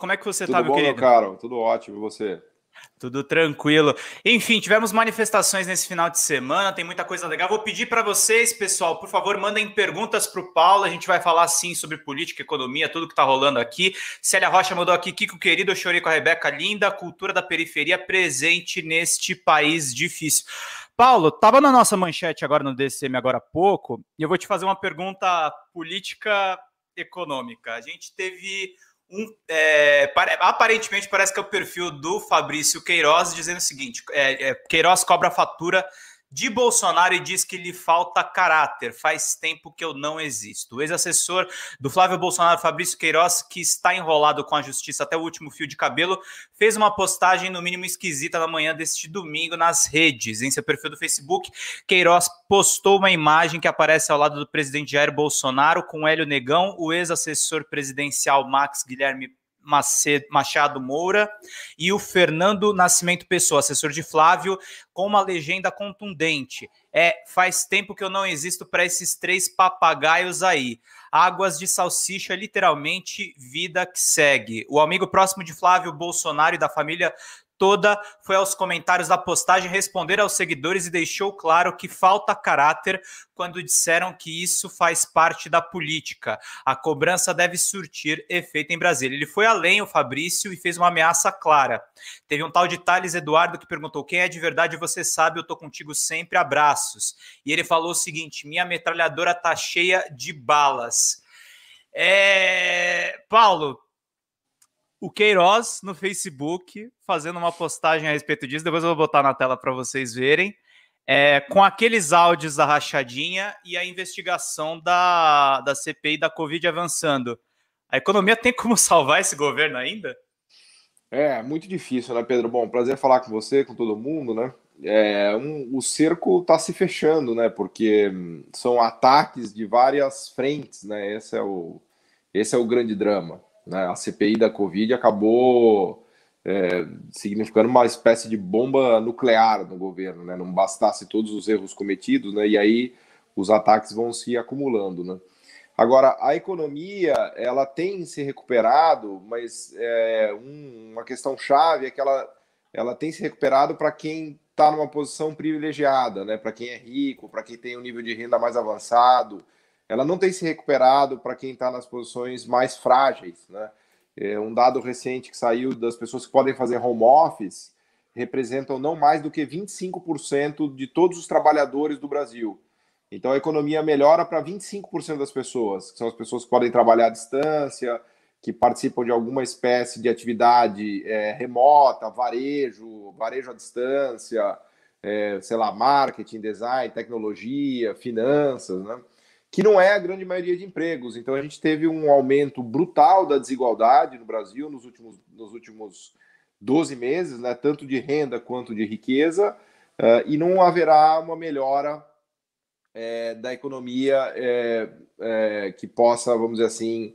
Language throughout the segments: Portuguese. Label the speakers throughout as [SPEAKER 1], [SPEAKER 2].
[SPEAKER 1] Como é que você
[SPEAKER 2] Tudo
[SPEAKER 1] tá, meu
[SPEAKER 2] bom, meu
[SPEAKER 1] querido?
[SPEAKER 2] caro? Tudo ótimo, e você?
[SPEAKER 1] Tudo tranquilo. Enfim, tivemos manifestações nesse final de semana, tem muita coisa legal. Vou pedir para vocês, pessoal, por favor, mandem perguntas para o Paulo. A gente vai falar, sim, sobre política, economia, tudo que está rolando aqui. Célia Rocha mandou aqui, Kiko querido, eu chorei com a Rebeca, linda, cultura da periferia presente neste país difícil. Paulo, estava na nossa manchete agora no DCM agora há pouco, e eu vou te fazer uma pergunta política econômica. A gente teve aparentemente parece que é o perfil do Fabrício Queiroz dizendo o seguinte: Queiroz cobra a fatura de Bolsonaro e diz que lhe falta caráter. Faz tempo que eu não existo. O ex-assessor do Flávio Bolsonaro, Fabrício Queiroz, que está enrolado com a justiça até o último fio de cabelo, fez uma postagem no mínimo esquisita na manhã deste domingo nas redes. Em seu perfil do Facebook, Queiroz postou uma imagem que aparece ao lado do presidente Jair Bolsonaro com Hélio Negão, o ex-assessor presidencial Max Guilherme Machado Moura e o Fernando Nascimento Pessoa, assessor de Flávio, com uma legenda contundente. Faz tempo que eu não existo para esses três papagaios aí. Águas de salsicha, literalmente, vida que segue. O amigo próximo de Flávio Bolsonaro e da família toda foi aos comentários da postagem responder aos seguidores e deixou claro que falta caráter quando disseram que isso faz parte da política. A cobrança deve surtir efeito em Brasília. Ele foi além, o Fabrício, e fez uma ameaça clara. Teve um tal de Thales Eduardo que perguntou: quem é de verdade você sabe, eu tô contigo sempre, abraços. E ele falou o seguinte: minha metralhadora tá cheia de balas. Paulo, o Queiroz no Facebook fazendo uma postagem a respeito disso, depois eu vou botar na tela para vocês verem, com aqueles áudios da rachadinha e a investigação da CPI da Covid avançando. A economia tem como salvar esse governo ainda?
[SPEAKER 2] É muito difícil, né, Pedro? Bom, prazer falar com você, com todo mundo, né? O cerco está se fechando, né? Porque são ataques de várias frentes, né? Esse é o grande drama, né? A CPI da Covid acabou significando uma espécie de bomba nuclear no governo, né? Não bastasse todos os erros cometidos, né? E aí os ataques vão se acumulando, né? Agora, a economia, ela tem se recuperado, mas uma questão chave é que ela tem se recuperado para quem está numa posição privilegiada, né? Para quem é rico, para quem tem um nível de renda mais avançado. Ela não tem se recuperado para quem está nas posições mais frágeis, né? Um dado recente que saiu das pessoas que podem fazer home office representam não mais do que 25% de todos os trabalhadores do Brasil. Então a economia melhora para 25% das pessoas, que são as pessoas que podem trabalhar à distância, que participam de alguma espécie de atividade remota, varejo à distância, sei lá, marketing, design, tecnologia, finanças, né? Que não é a grande maioria de empregos. Então a gente teve um aumento brutal da desigualdade no Brasil nos últimos 12 meses, né? Tanto de renda quanto de riqueza, e não haverá uma melhora da economia que possa, vamos dizer assim,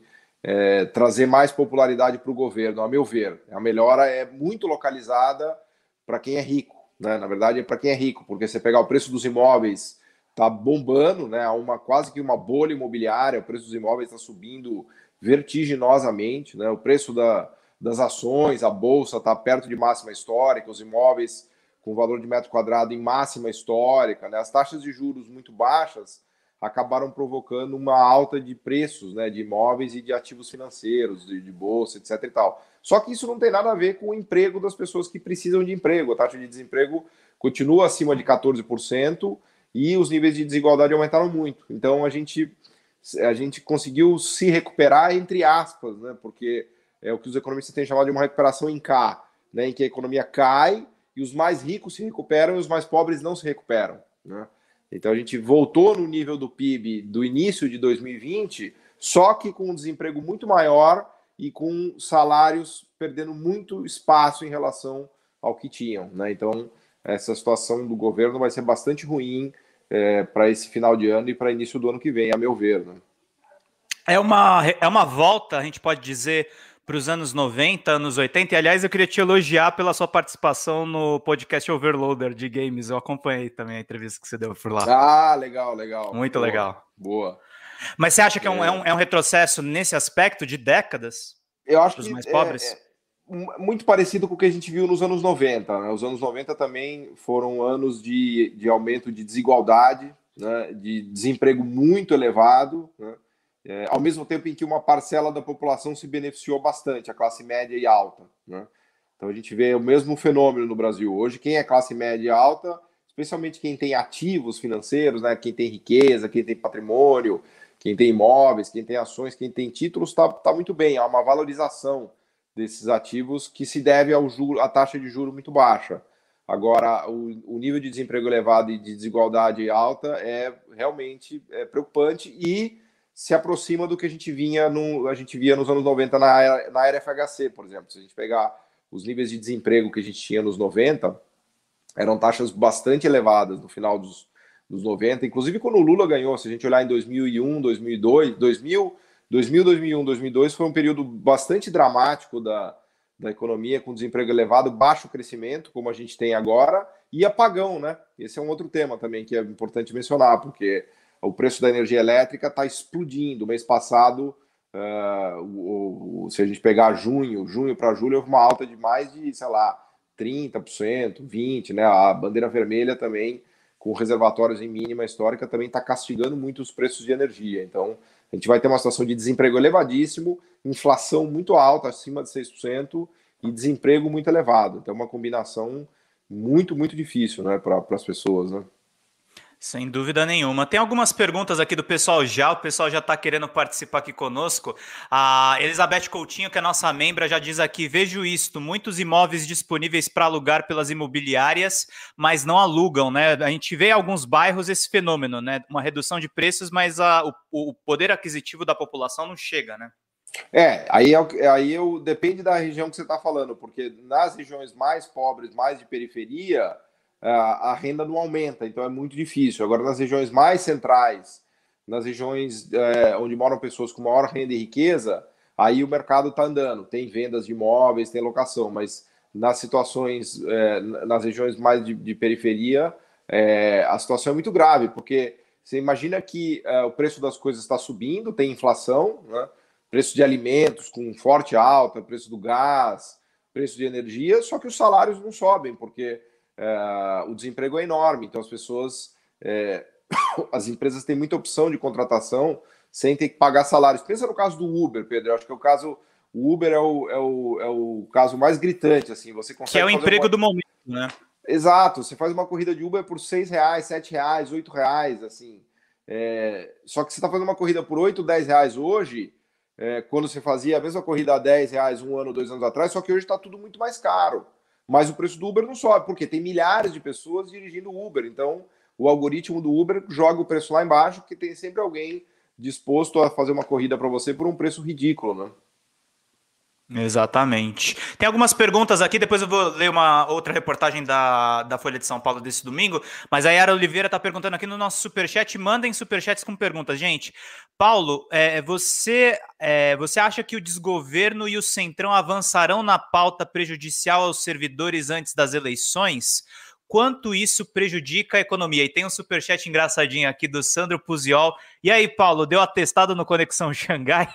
[SPEAKER 2] trazer mais popularidade para o governo, a meu ver. A melhora é muito localizada para quem é rico, né? Na verdade, é para quem é rico, porque você pegar o preço dos imóveis está bombando, né? Há quase que uma bolha imobiliária, o preço dos imóveis está subindo vertiginosamente, né? O preço das ações, a bolsa está perto de máxima histórica, os imóveis com valor de metro quadrado em máxima histórica, né? As taxas de juros muito baixas acabaram provocando uma alta de preços, né, de imóveis e de ativos financeiros, de bolsa, etc. e tal. Só que isso não tem nada a ver com o emprego das pessoas que precisam de emprego. A taxa de desemprego continua acima de 14% e os níveis de desigualdade aumentaram muito. Então a gente conseguiu se recuperar, entre aspas, né, porque é o que os economistas têm chamado de uma recuperação em K, né, em que a economia cai e os mais ricos se recuperam e os mais pobres não se recuperam, né? Então a gente voltou no nível do PIB do início de 2020, só que com um desemprego muito maior e com salários perdendo muito espaço em relação ao que tinham, né? Então essa situação do governo vai ser bastante ruim para esse final de ano e para início do ano que vem, a meu ver, né?
[SPEAKER 1] É uma volta, a gente pode dizer, para os anos 90, anos 80. E, aliás, eu queria te elogiar pela sua participação no podcast Overloader de games. Eu acompanhei também a entrevista que você deu por lá.
[SPEAKER 2] Ah, legal, legal.
[SPEAKER 1] Muito
[SPEAKER 2] Boa,
[SPEAKER 1] legal.
[SPEAKER 2] boa.
[SPEAKER 1] Mas você acha que é um retrocesso nesse aspecto de décadas?
[SPEAKER 2] Eu acho
[SPEAKER 1] Para os
[SPEAKER 2] que
[SPEAKER 1] mais pobres?
[SPEAKER 2] muito parecido com o que a gente viu nos anos 90, né? Os anos 90 também foram anos de aumento de desigualdade, né? De desemprego muito elevado, né? Ao mesmo tempo em que uma parcela da população se beneficiou bastante, a classe média e alta, né? Então a gente vê o mesmo fenômeno no Brasil. Hoje, quem é classe média e alta, especialmente quem tem ativos financeiros, né? Quem tem riqueza, quem tem patrimônio, quem tem imóveis, quem tem ações, quem tem títulos, está muito bem. Há uma valorização desses ativos que se deve ao juro, à taxa de juro muito baixa. Agora, o nível de desemprego elevado e de desigualdade alta é realmente preocupante e se aproxima do que a gente via nos anos 90 na era FHC, por exemplo. Se a gente pegar os níveis de desemprego que a gente tinha nos 90, eram taxas bastante elevadas no final dos 90, inclusive quando o Lula ganhou, se a gente olhar em 2001, 2002, 2001, 2002 foi um período bastante dramático da economia, com desemprego elevado, baixo crescimento, como a gente tem agora, e apagão, né? Esse é um outro tema também que é importante mencionar, porque o preço da energia elétrica está explodindo. O mês passado, se a gente pegar junho para julho, houve uma alta de mais de, sei lá, 30%, 20%, né? A bandeira vermelha também, com reservatórios em mínima histórica, também está castigando muito os preços de energia. Então, a gente vai ter uma situação de desemprego elevadíssimo, inflação muito alta, acima de 6%, e desemprego muito elevado. Então, é uma combinação muito, muito difícil, né, para as pessoas, né?
[SPEAKER 1] Sem dúvida nenhuma. Tem algumas perguntas aqui do pessoal já, o pessoal já está querendo participar aqui conosco. A Elizabeth Coutinho, que é nossa membra, já diz aqui: vejo isto, muitos imóveis disponíveis para alugar pelas imobiliárias, mas não alugam, né? A gente vê em alguns bairros esse fenômeno, né? Uma redução de preços, mas o poder aquisitivo da população não chega, né?
[SPEAKER 2] Depende da região que você está falando, porque nas regiões mais pobres, mais de periferia, a renda não aumenta, então é muito difícil. Agora, nas regiões mais centrais, nas regiões onde moram pessoas com maior renda e riqueza, aí o mercado está andando, tem vendas de imóveis, tem locação, mas nas situações, nas regiões mais de periferia, a situação é muito grave, porque você imagina que o preço das coisas está subindo, tem inflação, né? Preço de alimentos com forte alta, preço do gás, preço de energia, só que os salários não sobem, porque o desemprego é enorme. Então, as pessoas, as empresas têm muita opção de contratação sem ter que pagar salários. Pensa no caso do Uber, Pedro. Eu acho que o Uber é o caso mais gritante. Assim, você
[SPEAKER 1] Que é
[SPEAKER 2] consegue
[SPEAKER 1] o
[SPEAKER 2] fazer
[SPEAKER 1] emprego do momento, né?
[SPEAKER 2] Exato, você faz uma corrida de Uber por R$ 6, R$ 7, R$ 8, assim. Só que você está fazendo uma corrida por 8, R$ 10 hoje, quando você fazia a mesma corrida a R$ 10 um ano, 2 anos atrás, só que hoje está tudo muito mais caro. Mas o preço do Uber não sobe, porque tem milhares de pessoas dirigindo Uber. Então, o algoritmo do Uber joga o preço lá embaixo, porque tem sempre alguém disposto a fazer uma corrida para você por um preço ridículo, né?
[SPEAKER 1] Exatamente. Tem algumas perguntas aqui, depois eu vou ler uma outra reportagem da Folha de São Paulo desse domingo, mas a Yara Oliveira está perguntando aqui no nosso superchat, mandem superchats com perguntas. Gente, Paulo, você acha que o desgoverno e o Centrão avançarão na pauta prejudicial aos servidores antes das eleições? Quanto isso prejudica a economia? E tem um superchat engraçadinho aqui do Sandro Puziol. E aí, Paulo, deu atestado no Conexão Xangai?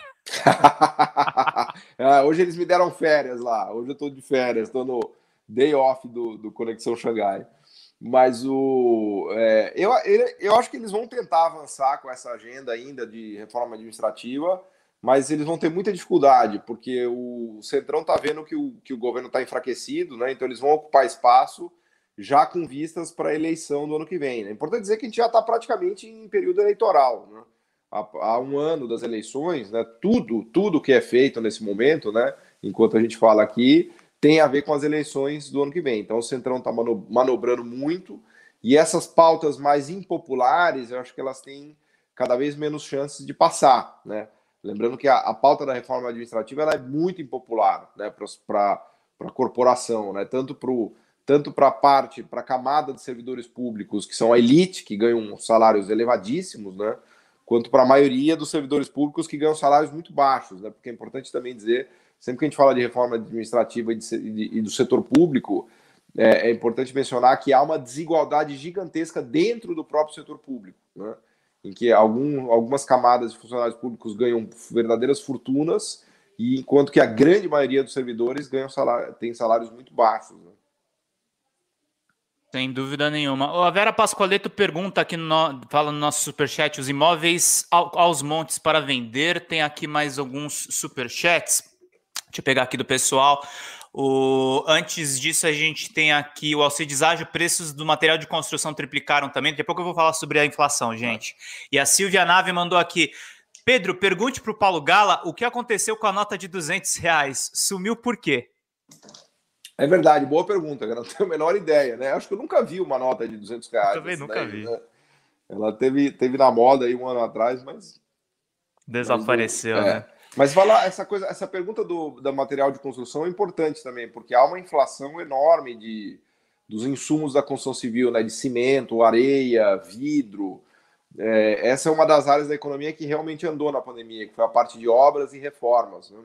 [SPEAKER 2] Hoje eles me deram férias lá. Hoje eu estou de férias, estou no day off do Conexão Xangai. Mas eu acho que eles vão tentar avançar com essa agenda ainda de reforma administrativa, mas eles vão ter muita dificuldade, porque o Centrão está vendo que o governo está enfraquecido, né? Então eles vão ocupar espaço já com vistas para a eleição do ano que vem. Né? É importante dizer que a gente já está praticamente em período eleitoral, né? Há um ano das eleições, né? Tudo que é feito nesse momento, né? Enquanto a gente fala aqui, tem a ver com as eleições do ano que vem. Então o Centrão está manobrando muito e essas pautas mais impopulares, eu acho que elas têm cada vez menos chances de passar, né? Lembrando que a pauta da reforma administrativa ela é muito impopular, né? Para a corporação, né? Tanto para a camada de servidores públicos, que são a elite, que ganham salários elevadíssimos, né? Quanto para a maioria dos servidores públicos que ganham salários muito baixos, né? Porque é importante também dizer, sempre que a gente fala de reforma administrativa e do setor público, é importante mencionar que há uma desigualdade gigantesca dentro do próprio setor público, né? Em que algumas camadas de funcionários públicos ganham verdadeiras fortunas e enquanto que a grande maioria dos servidores tem salários muito baixos, né?
[SPEAKER 1] Sem dúvida nenhuma. A Vera Pascoaleto pergunta aqui, fala no nosso superchat, os imóveis aos montes para vender. Tem aqui mais alguns superchats. Deixa eu pegar aqui do pessoal. Antes disso, a gente tem aqui o Alcides Ágio, preços do material de construção triplicaram também. Daqui a pouco eu vou falar sobre a inflação, gente. E a Silvia Nave mandou aqui, Pedro, pergunte para o Paulo Gala o que aconteceu com a nota de R$ 200. Sumiu por quê?
[SPEAKER 2] É verdade, boa pergunta, eu não tenho a menor ideia, né? Acho que eu nunca vi uma nota de R$ 200.
[SPEAKER 1] Eu também nunca vi.
[SPEAKER 2] Né? Ela teve na moda aí um ano atrás, mas...
[SPEAKER 1] Desapareceu, né?
[SPEAKER 2] Mas essa pergunta do material de construção é importante também, porque há uma inflação enorme dos insumos da construção civil, né? De cimento, areia, vidro. Essa é uma das áreas da economia que realmente andou na pandemia, que foi a parte de obras e reformas, né?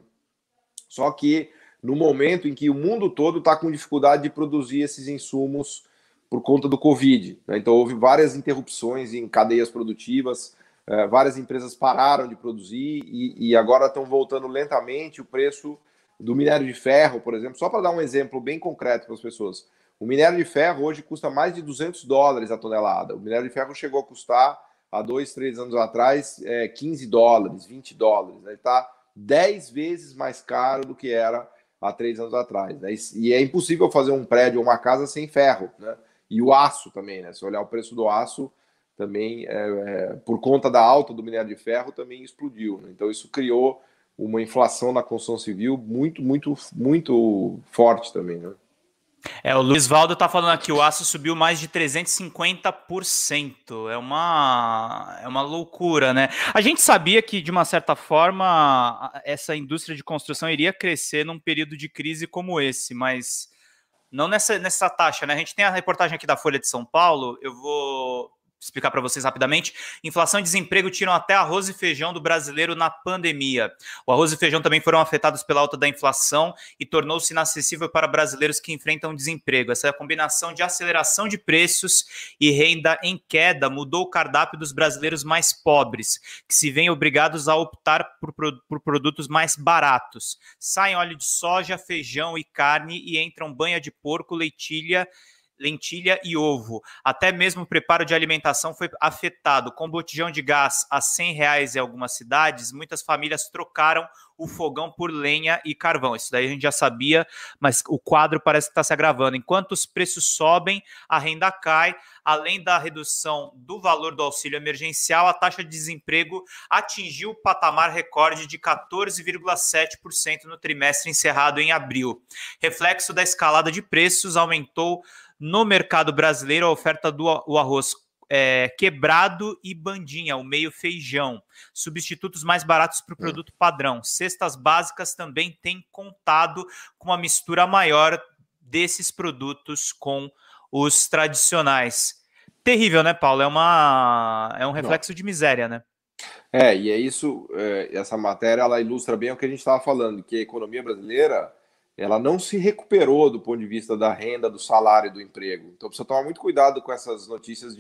[SPEAKER 2] Só que no momento em que o mundo todo está com dificuldade de produzir esses insumos por conta do Covid, né? Então houve várias interrupções em cadeias produtivas, várias empresas pararam de produzir e agora estão voltando lentamente o preço do minério de ferro, por exemplo. Só para dar um exemplo bem concreto para as pessoas. O minério de ferro hoje custa mais de $200 a tonelada. O minério de ferro chegou a custar, há 2, 3 anos atrás, $15, $20. Ele está 10 vezes mais caro do que era há 3 anos atrás, né? E é impossível fazer um prédio ou uma casa sem ferro, né? E o aço também, né? Se olhar o preço do aço, também, por conta da alta do minério de ferro, também explodiu, né? Então isso criou uma inflação na construção civil muito, muito, muito forte também, né?
[SPEAKER 1] O Luiz Valdo está falando aqui, o aço subiu mais de 350%. É uma loucura, né? A gente sabia que, de uma certa forma, essa indústria de construção iria crescer num período de crise como esse, mas não nessa taxa, né? A gente tem a reportagem aqui da Folha de São Paulo, eu vou explicar para vocês rapidamente. Inflação e desemprego tiram até arroz e feijão do brasileiro na pandemia. O arroz e feijão também foram afetados pela alta da inflação e tornou-se inacessível para brasileiros que enfrentam desemprego. Essa combinação de aceleração de preços e renda em queda mudou o cardápio dos brasileiros mais pobres, que se veem obrigados a optar por produtos mais baratos. Saem óleo de soja, feijão e carne e entram banha de porco, lentilha e ovo. Até mesmo o preparo de alimentação foi afetado. Com botijão de gás a R$ 100 em algumas cidades, muitas famílias trocaram o fogão por lenha e carvão. Isso daí a gente já sabia, mas o quadro parece que está se agravando. Enquanto os preços sobem, a renda cai. Além da redução do valor do auxílio emergencial, a taxa de desemprego atingiu o patamar recorde de 14,7% no trimestre encerrado em abril. Reflexo da escalada de preços, aumentou no mercado brasileiro a oferta do arroz quebrado e bandinha, o meio feijão, substitutos mais baratos para o produto padrão. Cestas básicas também têm contado com uma mistura maior desses produtos com os tradicionais. Terrível, né, Paulo? É um reflexo de miséria, né?
[SPEAKER 2] E é isso, essa matéria, ela ilustra bem o que a gente estava falando, que a economia brasileira, ela não se recuperou do ponto de vista da renda, do salário e do emprego. Então precisa tomar muito cuidado com essas notícias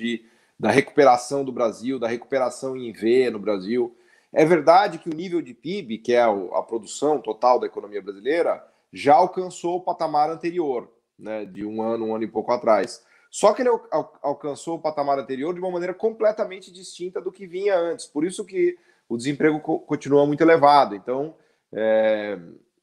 [SPEAKER 2] da recuperação do Brasil, da recuperação em V no Brasil. É verdade que o nível de PIB, que é a produção total da economia brasileira, já alcançou o patamar anterior, né, de um ano e pouco atrás. Só que ele alcançou o patamar anterior de uma maneira completamente distinta do que vinha antes. Por isso que o desemprego continua muito elevado. Então,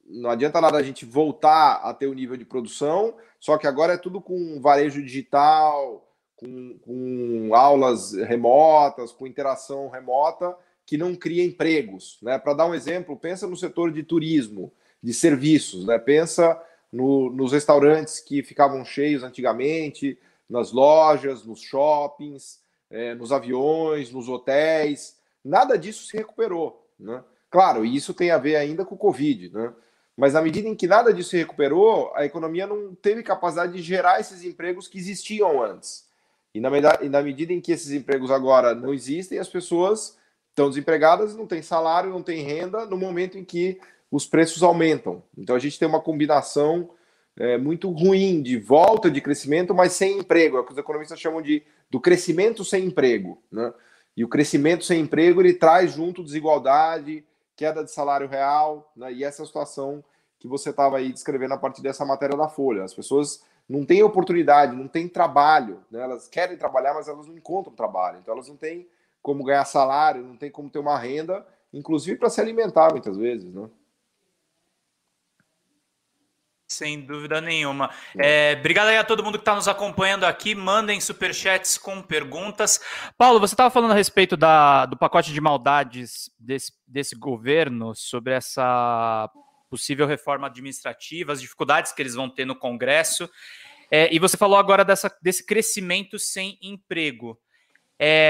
[SPEAKER 2] não adianta nada a gente voltar a ter o nível de produção, só que agora é tudo com varejo digital, com aulas remotas, com interação remota, que não cria empregos, né? Para dar um exemplo, pensa no setor de turismo, de serviços, né? Pensa nos restaurantes que ficavam cheios antigamente, nas lojas, nos shoppings, nos aviões, nos hotéis. Nada disso se recuperou, né? Claro, e isso tem a ver ainda com o Covid, né? Mas na medida em que nada disso se recuperou, a economia não teve capacidade de gerar esses empregos que existiam antes. E na medida em que esses empregos agora não existem, as pessoas estão desempregadas, não têm salário, não têm renda, no momento em que os preços aumentam. Então a gente tem uma combinação muito ruim de volta de crescimento, mas sem emprego. É o que os economistas chamam do crescimento sem emprego, né? E o crescimento sem emprego, ele traz junto desigualdade, queda de salário real, né? E essa situação que você estava aí descrevendo a partir dessa matéria da Folha. As pessoas não têm oportunidade, não têm trabalho, né? Elas querem trabalhar, mas elas não encontram trabalho. Então elas não têm como ganhar salário, não têm como ter uma renda, inclusive para se alimentar muitas vezes, né?
[SPEAKER 1] Sem dúvida nenhuma. Obrigado aí a todo mundo que está nos acompanhando aqui. Mandem superchats com perguntas. Paulo, você estava falando a respeito do pacote de maldades desse governo, sobre essa possível reforma administrativa, as dificuldades que eles vão ter no Congresso. E você falou agora desse crescimento sem emprego.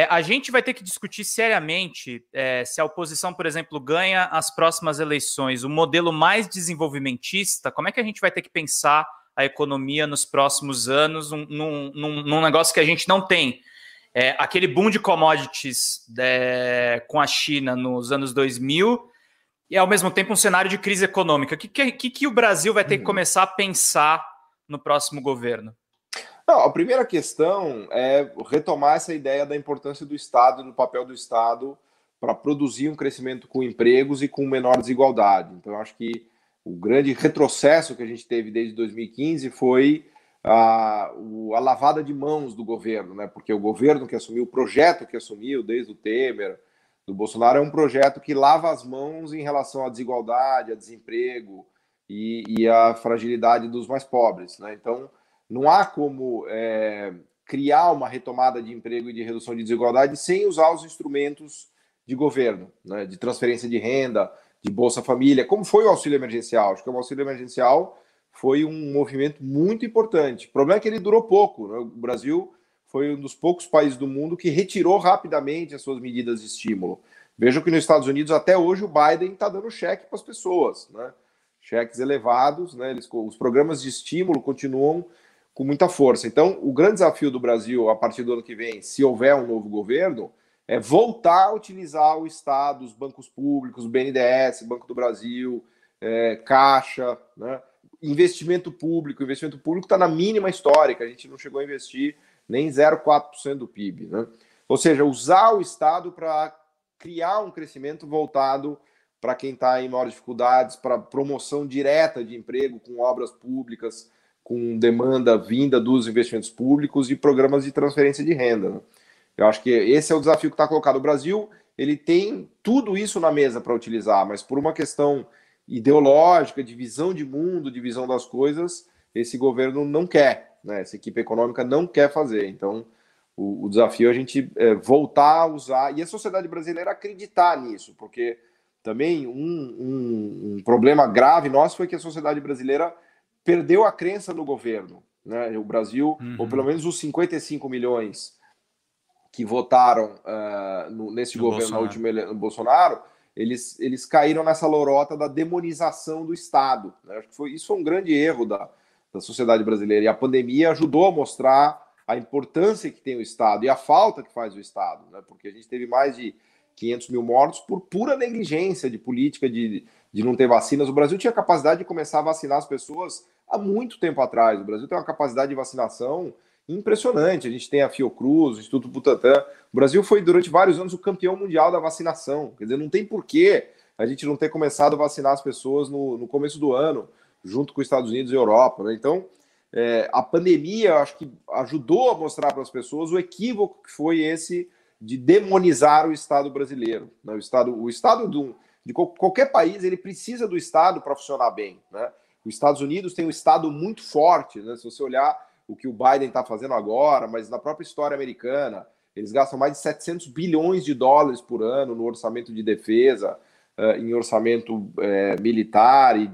[SPEAKER 1] A gente vai ter que discutir seriamente se a oposição, por exemplo, ganha as próximas eleições, o modelo mais desenvolvimentista. Como é que a gente vai ter que pensar a economia nos próximos anos num negócio que a gente não tem? Aquele boom de commodities com a China nos anos 2000 e, ao mesmo tempo, um cenário de crise econômica. O que o Brasil vai ter que começar a pensar no próximo governo?
[SPEAKER 2] Não, a primeira questão é retomar essa ideia da importância do Estado e do papel do Estado para produzir um crescimento com empregos e com menor desigualdade. Então, eu acho que o grande retrocesso que a gente teve desde 2015 foi a lavada de mãos do governo, né? Porque o governo que assumiu, o projeto que assumiu desde o Temer, do Bolsonaro, é um projeto que lava as mãos em relação à desigualdade, a desemprego e à fragilidade dos mais pobres, né? Então, não há como criar uma retomada de emprego e de redução de desigualdade sem usar os instrumentos de governo, né, de transferência de renda, de Bolsa Família, como foi o auxílio emergencial. Acho que o auxílio emergencial foi um movimento muito importante. O problema é que ele durou pouco, né? O Brasil foi um dos poucos países do mundo que retirou rapidamente as suas medidas de estímulo. Vejam que nos Estados Unidos, até hoje, o Biden está dando cheque para as pessoas, né? Cheques elevados, né? Os programas de estímulo continuam com muita força. Então, o grande desafio do Brasil, a partir do ano que vem, se houver um novo governo, é voltar a utilizar o Estado, os bancos públicos, o BNDES, Banco do Brasil, Caixa, né? Investimento público. O investimento público está na mínima histórica, a gente não chegou a investir nem 0,4% do PIB, né? Ou seja, usar o Estado para criar um crescimento voltado para quem está em maiores dificuldades, para promoção direta de emprego com obras públicas, com demanda vinda dos investimentos públicos e programas de transferência de renda, né? Eu acho que esse é o desafio que está colocado. O Brasil, ele tem tudo isso na mesa para utilizar, mas por uma questão ideológica, de visão de mundo, de visão das coisas, esse governo não quer, né? Essa equipe econômica não quer fazer. Então, o desafio é a gente voltar a usar, e a sociedade brasileira acreditar nisso, porque também um problema grave nosso foi que a sociedade brasileira perdeu a crença no governo, né? O Brasil, ou pelo menos os 55 milhões que votaram nesse governo, na última eleição, no Bolsonaro, eles caíram nessa lorota da demonização do Estado, né? Acho que isso foi um grande erro da sociedade brasileira, e a pandemia ajudou a mostrar a importância que tem o Estado e a falta que faz o Estado, né? Porque a gente teve mais de 500 mil mortos por pura negligência de política de não ter vacinas. O Brasil tinha capacidade de começar a vacinar as pessoas há muito tempo atrás. O Brasil tem uma capacidade de vacinação impressionante. A gente tem a Fiocruz, o Instituto Butantan. O Brasil foi, durante vários anos, o campeão mundial da vacinação. Quer dizer, não tem porquê a gente não ter começado a vacinar as pessoas no começo do ano, junto com os Estados Unidos e Europa, né? Então, a pandemia, acho que ajudou a mostrar para as pessoas o equívoco que foi esse de demonizar o Estado brasileiro, né? O Estado de qualquer país, ele precisa do Estado para funcionar bem, né? Os Estados Unidos tem um Estado muito forte, né? Se você olhar o que o Biden está fazendo agora, mas na própria história americana, eles gastam mais de 700 bilhões de dólares por ano no orçamento de defesa, em orçamento militar e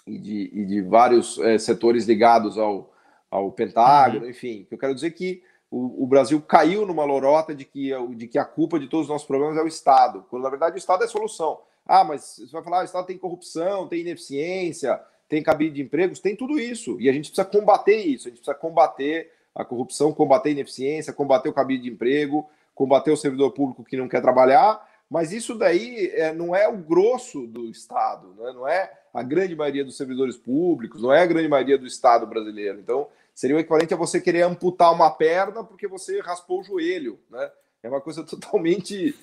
[SPEAKER 2] de vários setores ligados ao Pentágono, enfim. O que eu quero dizer é que o Brasil caiu numa lorota de que a culpa de todos os nossos problemas é o Estado, quando na verdade o Estado é a solução. Ah, mas você vai falar, o Estado tem corrupção, tem ineficiência, tem cabide de empregos, tem tudo isso. E a gente precisa combater isso, a gente precisa combater a corrupção, combater a ineficiência, combater o cabide de emprego, combater o servidor público que não quer trabalhar, mas isso daí não é o grosso do Estado, né? Não é a grande maioria dos servidores públicos, não é a grande maioria do Estado brasileiro. Então, seria o equivalente a você querer amputar uma perna porque você raspou o joelho, né? É uma coisa totalmente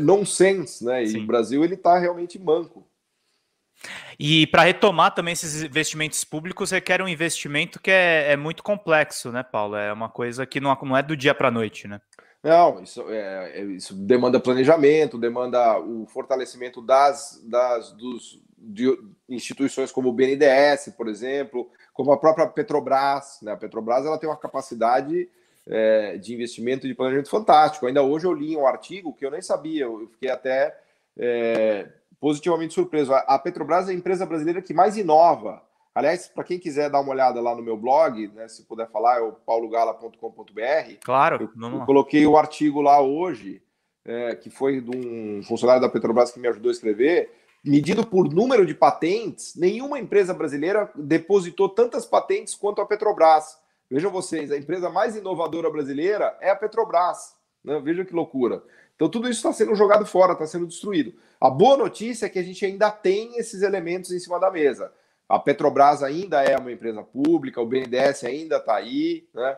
[SPEAKER 2] nonsense, né? E
[SPEAKER 1] Sim.
[SPEAKER 2] o Brasil ele está realmente manco.
[SPEAKER 1] E para retomar também esses investimentos públicos requer um investimento que é muito complexo, né, Paulo? É uma coisa que não é do dia para a noite, né?
[SPEAKER 2] Não, isso demanda planejamento, demanda o fortalecimento de instituições como o BNDES, por exemplo, como a própria Petrobras, né? A Petrobras ela tem uma capacidade de investimento e de planejamento fantástico. Ainda hoje eu li um artigo que eu nem sabia, eu fiquei até positivamente surpreso. A Petrobras é a empresa brasileira que mais inova. Aliás, para quem quiser dar uma olhada lá no meu blog, né, se puder falar, é o paulogala.com.br.
[SPEAKER 1] Claro,
[SPEAKER 2] Eu coloquei o artigo lá hoje, que foi de um funcionário da Petrobras que me ajudou a escrever. Medido por número de patentes, nenhuma empresa brasileira depositou tantas patentes quanto a Petrobras. Vejam vocês, a empresa mais inovadora brasileira é a Petrobras. Né? Vejam que loucura. Então tudo isso está sendo jogado fora, está sendo destruído. A boa notícia é que a gente ainda tem esses elementos em cima da mesa. A Petrobras ainda é uma empresa pública, o BNDES ainda está aí, né?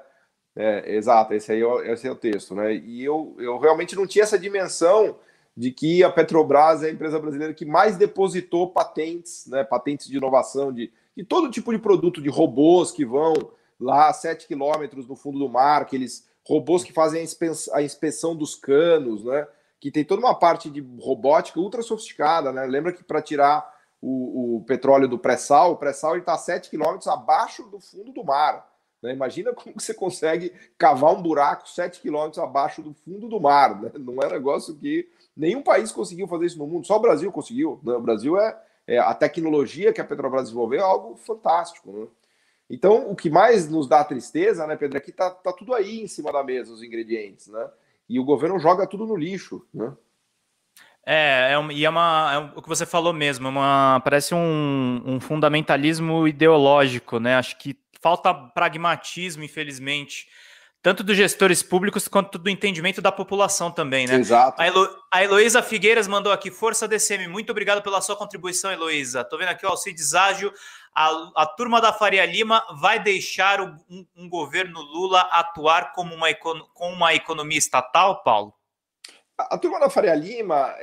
[SPEAKER 2] Exato, esse é o texto, né? E eu realmente não tinha essa dimensão de que a Petrobras é a empresa brasileira que mais depositou patentes, né? Patentes de inovação, de todo tipo de produto, de robôs que vão lá a 7 quilômetros no fundo do mar, aqueles robôs que fazem a inspeção dos canos, né? Que tem toda uma parte de robótica ultra sofisticada, né? Lembra que para tirar o petróleo do pré-sal, o pré-sal está a 7 quilômetros abaixo do fundo do mar. Né? Imagina como você consegue cavar um buraco 7 quilômetros abaixo do fundo do mar. Né? Não é um negócio que nenhum país conseguiu fazer isso no mundo, só o Brasil conseguiu. Né? O Brasil a tecnologia que a Petrobras desenvolveu é algo fantástico. Né? Então, o que mais nos dá tristeza, né, Pedro, é que tá tudo aí em cima da mesa, os ingredientes, né? E o governo joga tudo no lixo, né?
[SPEAKER 1] O que você falou mesmo, parece um fundamentalismo ideológico, né? Acho que falta pragmatismo, infelizmente, tanto dos gestores públicos quanto do entendimento da população também, né?
[SPEAKER 2] Exato.
[SPEAKER 1] A Heloísa Figueiras mandou aqui, força DCM, muito obrigado pela sua contribuição, Heloísa. Tô vendo aqui o Alcides Ágil, a turma da Faria Lima vai deixar um governo Lula atuar como uma economia estatal, Paulo?
[SPEAKER 2] A turma da Faria Lima,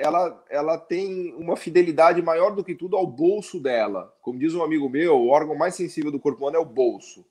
[SPEAKER 2] ela tem uma fidelidade maior do que tudo ao bolso dela. Como diz um amigo meu, o órgão mais sensível do corpo humano é o bolso.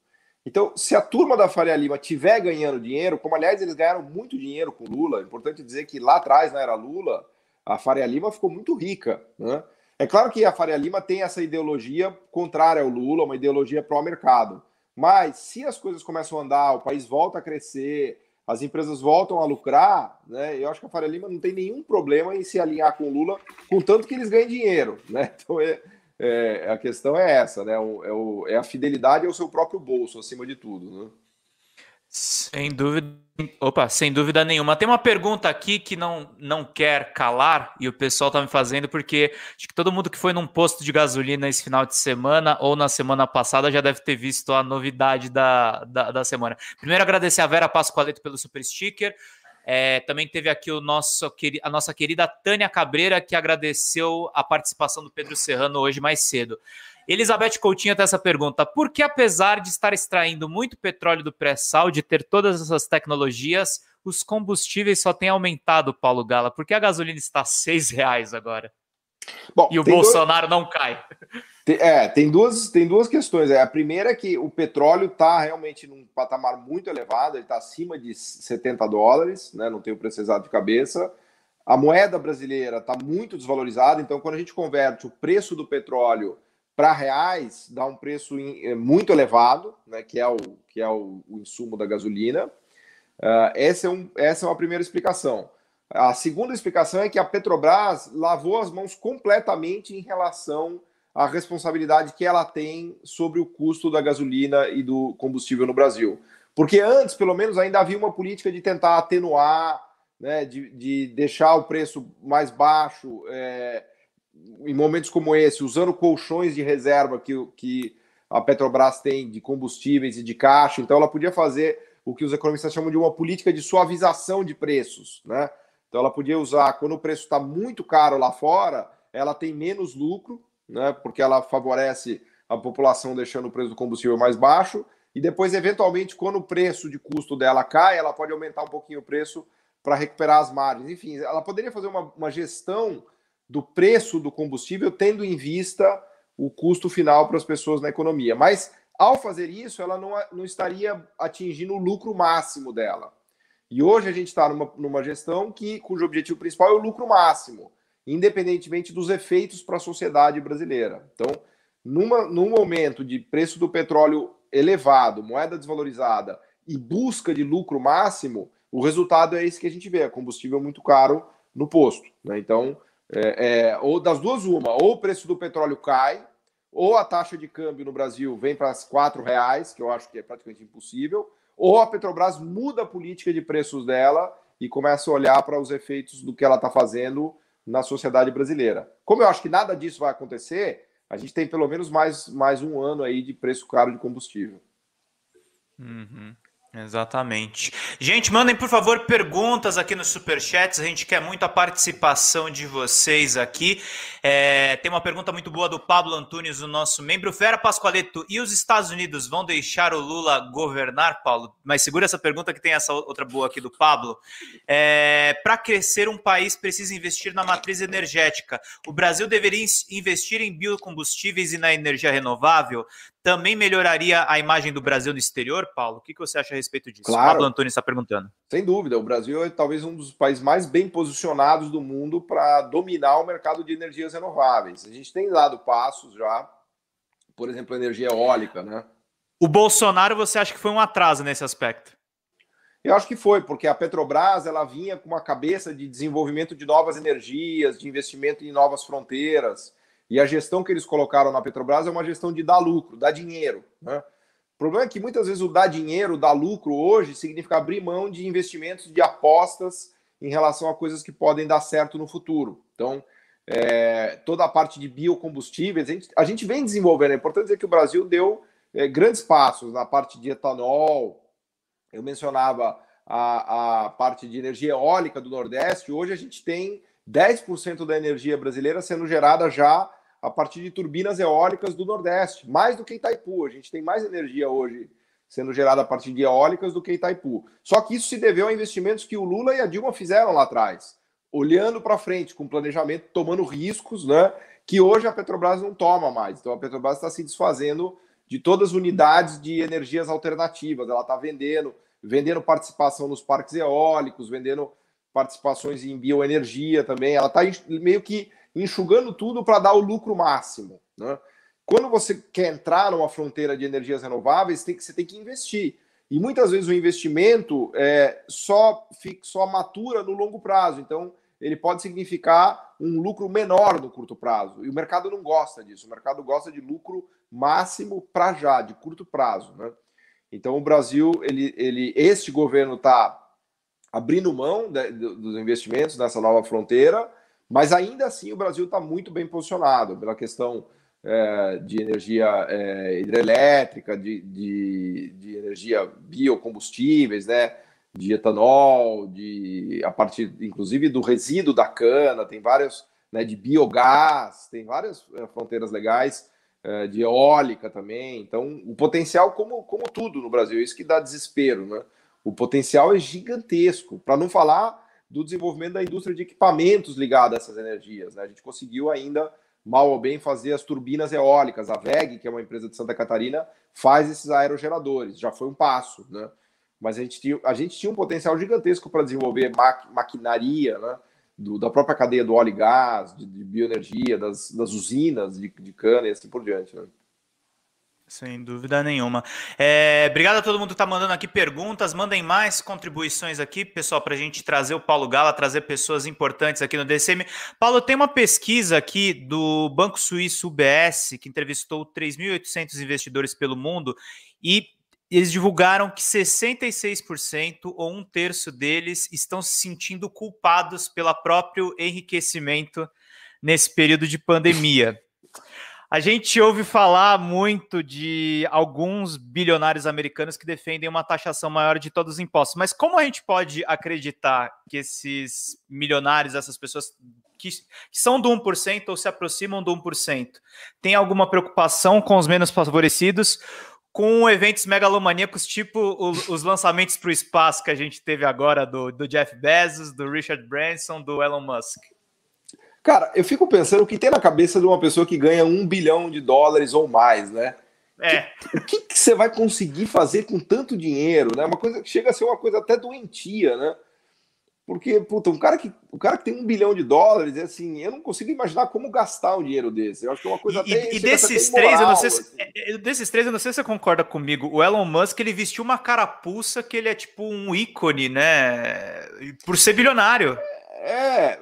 [SPEAKER 2] Então, se a turma da Faria Lima estiver ganhando dinheiro, como aliás eles ganharam muito dinheiro com Lula, é importante dizer que lá atrás, na era Lula, a Faria Lima ficou muito rica. Né? É claro que a Faria Lima tem essa ideologia contrária ao Lula, uma ideologia pró-mercado. Mas se as coisas começam a andar, o país volta a crescer, as empresas voltam a lucrar, né? Eu acho que a Faria Lima não tem nenhum problema em se alinhar com o Lula, contanto que eles ganhem dinheiro, né? Então a questão é essa, né? É a fidelidade ao seu próprio bolso, acima de tudo, né?
[SPEAKER 1] Sem dúvida. Opa, sem dúvida nenhuma. Tem uma pergunta aqui que não quer calar e o pessoal tá me fazendo porque acho que todo mundo que foi num posto de gasolina esse final de semana ou na semana passada já deve ter visto a novidade da semana. Primeiro, agradecer a Vera Pascoaleto pelo super sticker. Também teve aqui a nossa querida Tânia Cabreira, que agradeceu a participação do Pedro Serrano hoje mais cedo. Elizabeth Coutinho tem essa pergunta: por que, apesar de estar extraindo muito petróleo do pré-sal, de ter todas essas tecnologias, os combustíveis só têm aumentado, Paulo Gala? Por que a gasolina está R$6 agora? Bom, e o Bolsonaro não cai?
[SPEAKER 2] Tem duas questões. A primeira é que o petróleo está realmente num patamar muito elevado, ele está acima de $70, né? Não tenho o preço exato de cabeça. A moeda brasileira está muito desvalorizada, então quando a gente converte o preço do petróleo para reais, dá um preço muito elevado, né, que é o insumo da gasolina. Essa é uma primeira explicação. A segunda explicação é que a Petrobras lavou as mãos completamente em relação à responsabilidade que ela tem sobre o custo da gasolina e do combustível no Brasil. Porque antes, pelo menos, ainda havia uma política de tentar atenuar, né, de deixar o preço mais baixo, em momentos como esse, usando colchões de reserva que a Petrobras tem de combustíveis e de caixa. Então, ela podia fazer o que os economistas chamam de uma política de suavização de preços, né? Então, ela podia usar, quando o preço está muito caro lá fora, ela tem menos lucro, né? Porque ela favorece a população deixando o preço do combustível mais baixo, e depois, eventualmente, quando o preço de custo dela cai, ela pode aumentar um pouquinho o preço para recuperar as margens. Enfim, ela poderia fazer uma gestão do preço do combustível tendo em vista o custo final para as pessoas na economia. Mas, ao fazer isso, ela não estaria atingindo o lucro máximo dela. E hoje a gente está numa gestão cujo objetivo principal é o lucro máximo, independentemente dos efeitos para a sociedade brasileira. Então, num momento de preço do petróleo elevado, moeda desvalorizada e busca de lucro máximo, o resultado é esse que a gente vê, combustível muito caro no posto, né? Então, ou das duas uma, ou o preço do petróleo cai, ou a taxa de câmbio no Brasil vem para R$4, que eu acho que é praticamente impossível, ou a Petrobras muda a política de preços dela e começa a olhar para os efeitos do que ela está fazendo na sociedade brasileira. Como eu acho que nada disso vai acontecer, a gente tem pelo menos mais um ano aí de preço caro de combustível.
[SPEAKER 1] Uhum. Exatamente. Gente, mandem, por favor, perguntas aqui nos superchats. A gente quer muito a participação de vocês aqui. Tem uma pergunta muito boa do Pablo Antunes, o nosso membro. Vera Pascoaleto, e os Estados Unidos vão deixar o Lula governar, Paulo? Mas segura essa pergunta que tem essa outra boa aqui do Pablo. Para crescer, um país precisa investir na matriz energética. O Brasil deveria investir em biocombustíveis e na energia renovável? Também melhoraria a imagem do Brasil no exterior, Paulo? O que você acha a respeito disso?
[SPEAKER 2] Claro.
[SPEAKER 1] Pablo Antônio está perguntando.
[SPEAKER 2] Sem dúvida, o Brasil é talvez um dos países mais bem posicionados do mundo para dominar o mercado de energias renováveis. A gente tem dado passos já, por exemplo, a energia eólica, né?
[SPEAKER 1] O Bolsonaro, você acha que foi um atraso nesse aspecto?
[SPEAKER 2] Eu acho que foi, porque a Petrobras ela vinha com uma cabeça de desenvolvimento de novas energias, de investimento em novas fronteiras. E a gestão que eles colocaram na Petrobras é uma gestão de dar lucro, dar dinheiro, né? O problema é que muitas vezes o dar dinheiro, dar lucro hoje significa abrir mão de investimentos, de apostas em relação a coisas que podem dar certo no futuro. Então, toda a parte de biocombustíveis, a gente vem desenvolvendo. É importante dizer que o Brasil deu grandes passos na parte de etanol. Eu mencionava a parte de energia eólica do Nordeste. Hoje a gente tem 10% da energia brasileira sendo gerada já a partir de turbinas eólicas do Nordeste, mais do que Itaipu. A gente tem mais energia hoje sendo gerada a partir de eólicas do que Itaipu. Só que isso se deveu a investimentos que o Lula e a Dilma fizeram lá atrás, olhando para frente, com planejamento, tomando riscos, né, que hoje a Petrobras não toma mais. Então a Petrobras está se desfazendo de todas as unidades de energias alternativas. Ela está vendendo participação nos parques eólicos, vendendo participações em bioenergia também. Ela está meio que enxugando tudo para dar o lucro máximo, né? Quando você quer entrar numa fronteira de energias renováveis, você tem que investir. E muitas vezes o investimento só matura no longo prazo. Então, ele pode significar um lucro menor no curto prazo. E o mercado não gosta disso. O mercado gosta de lucro máximo para já, de curto prazo, né? Então, o Brasil, este governo está abrindo mão dos investimentos nessa nova fronteira, mas ainda assim o Brasil está muito bem posicionado pela questão de energia hidrelétrica, de energia biocombustíveis, né, de etanol, a partir inclusive do resíduo da cana, tem vários, né, de biogás, tem várias fronteiras legais, de eólica também. Então, o potencial, como tudo no Brasil, isso que dá desespero, né? O potencial é gigantesco, para não falar do desenvolvimento da indústria de equipamentos ligados a essas energias, né? A gente conseguiu ainda, mal ou bem, fazer as turbinas eólicas. A WEG, que é uma empresa de Santa Catarina, faz esses aerogeradores. Já foi um passo, né? Mas a gente tinha um potencial gigantesco para desenvolver maquinaria, né? Da própria cadeia do óleo e gás, de bioenergia, das usinas de cana e assim por diante, né?
[SPEAKER 1] Sem dúvida nenhuma. Obrigado a todo mundo que está mandando aqui perguntas. Mandem mais contribuições aqui, pessoal, para a gente trazer o Paulo Gala, trazer pessoas importantes aqui no DCM. Paulo, tem uma pesquisa aqui do Banco Suíço UBS, que entrevistou 3.800 investidores pelo mundo, e eles divulgaram que 66% ou um terço deles estão se sentindo culpados pelo próprio enriquecimento nesse período de pandemia. A gente ouve falar muito de alguns bilionários americanos que defendem uma taxação maior de todos os impostos, mas como a gente pode acreditar que esses milionários, essas pessoas que são do 1% ou se aproximam do 1%, têm alguma preocupação com os menos favorecidos? com eventos megalomaníacos, tipo os lançamentos para o espaço que a gente teve agora do Jeff Bezos, do Richard Branson, do Elon Musk?
[SPEAKER 2] Cara, eu fico pensando o que tem na cabeça de uma pessoa que ganha $1 bilhão ou mais, né? O que você vai conseguir fazer com tanto dinheiro, né? Uma coisa que chega a ser uma coisa até doentia, né? Porque, puta, o cara que tem $1 bilhão, é assim, eu não consigo imaginar como gastar um dinheiro desse. Eu acho que é uma coisa até.
[SPEAKER 1] E desses três, eu não sei se, desses três, eu não sei se você concorda comigo. O Elon Musk, ele vestiu uma carapuça que ele é tipo um ícone, né? Por ser bilionário.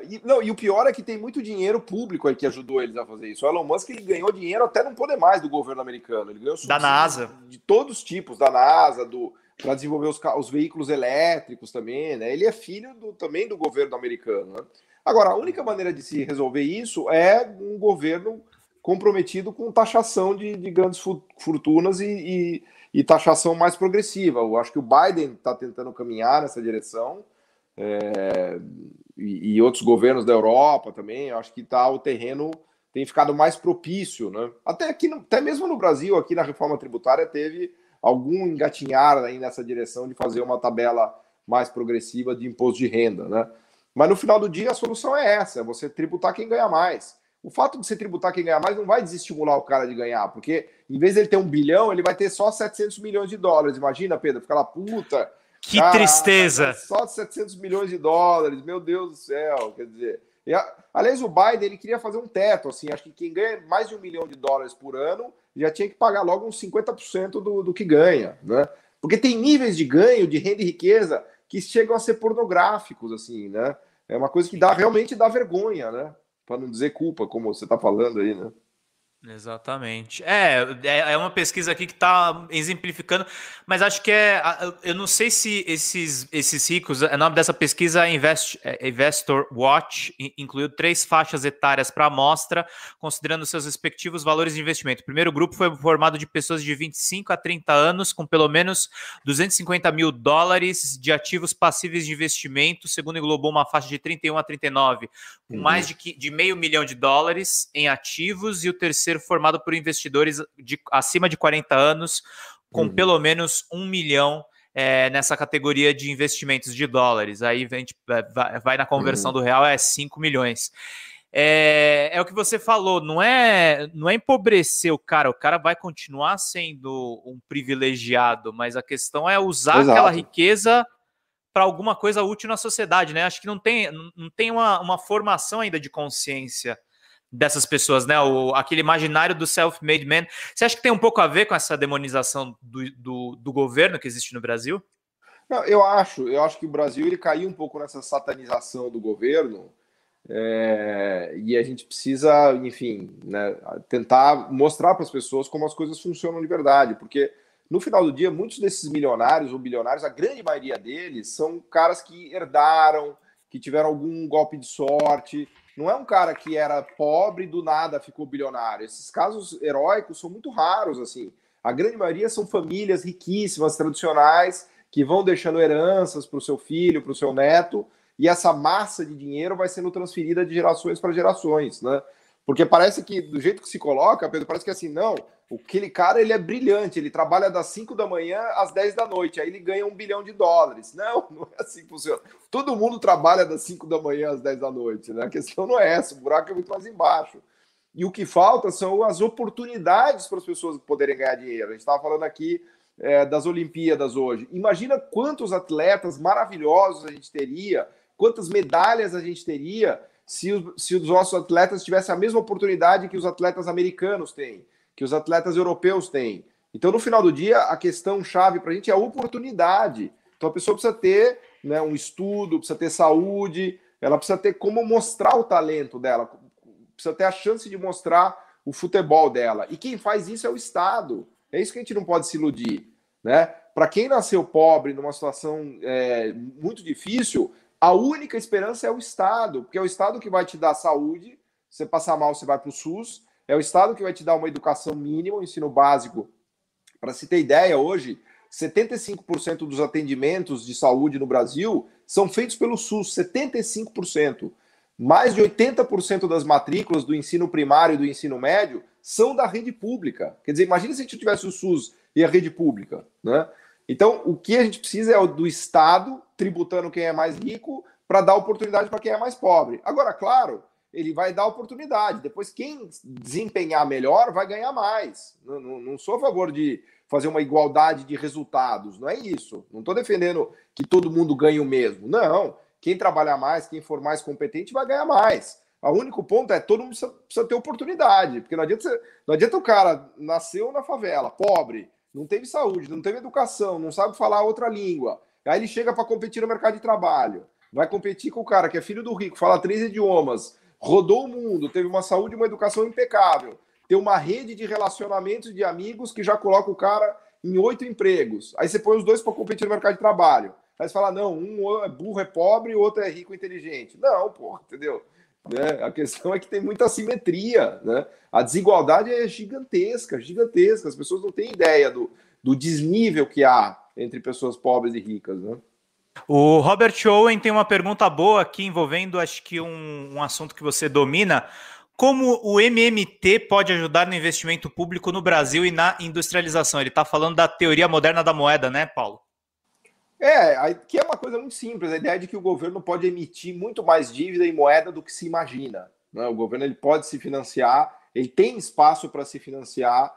[SPEAKER 2] E o pior é que tem muito dinheiro público aí que ajudou eles a fazer isso. O Elon Musk, ele ganhou dinheiro até não poder mais do governo americano. Ele ganhou
[SPEAKER 1] da NASA,
[SPEAKER 2] de todos os tipos, da NASA, para desenvolver os veículos elétricos também, né? Ele é filho também do governo americano, né? Agora, a única maneira de se resolver isso é um governo comprometido com taxação de grandes fortunas e taxação mais progressiva. Eu acho que o Biden está tentando caminhar nessa direção. E outros governos da Europa também, eu acho que o terreno tem ficado mais propício, né? Até mesmo no Brasil, aqui na reforma tributária, teve algum engatinhar aí nessa direção de fazer uma tabela mais progressiva de imposto de renda, né? Mas no final do dia a solução é essa, é você tributar quem ganha mais. O fato de você tributar quem ganha mais não vai desestimular o cara de ganhar, porque em vez de ele ter $1 bilhão, ele vai ter só $700 milhões. Imagina, Pedro, fica lá, puta...
[SPEAKER 1] Que tristeza!
[SPEAKER 2] Só $700 milhões, meu Deus do céu, quer dizer... aliás, o Biden, ele queria fazer um teto, assim, acho que quem ganha mais de $1 milhão por ano já tinha que pagar logo uns 50% do que ganha, né? Porque tem níveis de ganho, de renda e riqueza, que chegam a ser pornográficos, assim, né? É uma coisa que realmente dá vergonha, né? Para não dizer culpa, como você está falando aí, né?
[SPEAKER 1] Exatamente. É uma pesquisa aqui que está exemplificando, mas acho que eu não sei se esses ricos, o nome dessa pesquisa é Investor Watch, incluiu 3 faixas etárias para a amostra, considerando seus respectivos valores de investimento. O primeiro grupo foi formado de pessoas de 25 a 30 anos, com pelo menos $250 mil de ativos passíveis de investimento, segundo englobou uma faixa de 31 a 39, com mais de $500 mil em ativos, e o terceiro formado por investidores acima de 40 anos, com pelo menos $1 milhão nessa categoria de investimentos de dólares. Aí a gente vai na conversão do real, 5 milhões. É o que você falou, não é empobrecer o cara vai continuar sendo um privilegiado, mas a questão é usar aquela riqueza para alguma coisa útil na sociedade, né? Acho que não tem uma formação ainda de consciência dessas pessoas, né? Aquele imaginário do self-made man. Você acha que tem um pouco a ver com essa demonização do governo que existe no Brasil?
[SPEAKER 2] Não, eu acho que o Brasil ele caiu um pouco nessa satanização do governo, e a gente precisa, enfim, né, tentar mostrar para as pessoas como as coisas funcionam de verdade, porque no final do dia, muitos desses milionários ou bilionários, a grande maioria deles são caras que herdaram, que tiveram algum golpe de sorte. Não é um cara que era pobre e do nada ficou bilionário. Esses casos heróicos são muito raros, assim. A grande maioria são famílias riquíssimas, tradicionais, que vão deixando heranças para o seu filho, para o seu neto, e essa massa de dinheiro vai sendo transferida de gerações para gerações, né? Porque parece que, do jeito que se coloca, Pedro, parece que assim, não, aquele cara ele é brilhante, ele trabalha das 5 da manhã às 10 da noite, aí ele ganha $1 bilhão. Não é assim que funciona. Todo mundo trabalha das 5 da manhã às 10 da noite, né? A questão não é essa, o buraco é muito mais embaixo. E o que falta são as oportunidades para as pessoas poderem ganhar dinheiro. A gente estava falando aqui das Olimpíadas hoje. Imagina quantos atletas maravilhosos a gente teria, quantas medalhas a gente teria se os nossos atletas tivessem a mesma oportunidade que os atletas americanos têm, que os atletas europeus têm. Então, no final do dia, a questão chave para a gente é a oportunidade. Então, a pessoa precisa ter, né, um estudo, precisa ter saúde, ela precisa ter como mostrar o talento dela, precisa ter a chance de mostrar o futebol dela. E quem faz isso é o Estado. É isso que a gente não pode se iludir, né? Para quem nasceu pobre, numa situação muito difícil, a única esperança é o Estado, porque é o Estado que vai te dar saúde. Se você passar mal, você vai para o SUS. É o Estado que vai te dar uma educação mínima, um ensino básico. Para se ter ideia, hoje, 75% dos atendimentos de saúde no Brasil são feitos pelo SUS, 75%. Mais de 80% das matrículas do ensino primário e do ensino médio são da rede pública. Quer dizer, imagina se a gente tivesse o SUS e a rede pública, né? Então, o que a gente precisa é do Estado tributando quem é mais rico para dar oportunidade para quem é mais pobre. Agora, claro, ele vai dar oportunidade. Depois, quem desempenhar melhor vai ganhar mais. Não sou a favor de fazer uma igualdade de resultados. Não é isso. Não estou defendendo que todo mundo ganhe o mesmo. Não. Quem trabalhar mais, quem for mais competente, vai ganhar mais. O único ponto é todo mundo precisa ter oportunidade. Porque não adianta o cara nasceu na favela, pobre, não teve saúde, não teve educação, não sabe falar outra língua. Aí ele chega para competir no mercado de trabalho. Vai competir com o cara que é filho do rico, fala 3 idiomas, rodou o mundo, teve uma saúde e uma educação impecável, tem uma rede de relacionamentos de amigos que já coloca o cara em 8 empregos. Aí você põe os dois para competir no mercado de trabalho. Aí você fala, não, um é burro, é pobre, e o outro é rico e inteligente. Não, porra, entendeu? Né? A questão é que tem muita assimetria, né? A desigualdade é gigantesca, gigantesca. As pessoas não têm ideia do desnível que há entre pessoas pobres e ricas, né?
[SPEAKER 1] O Robert Owen tem uma pergunta boa aqui envolvendo, acho que um assunto que você domina. Como o MMT pode ajudar no investimento público no Brasil e na industrialização? Ele está falando da teoria moderna da moeda, né, Paulo?
[SPEAKER 2] Que é uma coisa muito simples, a ideia de que o governo pode emitir muito mais dívida em moeda do que se imagina, né? O governo ele pode se financiar, ele tem espaço para se financiar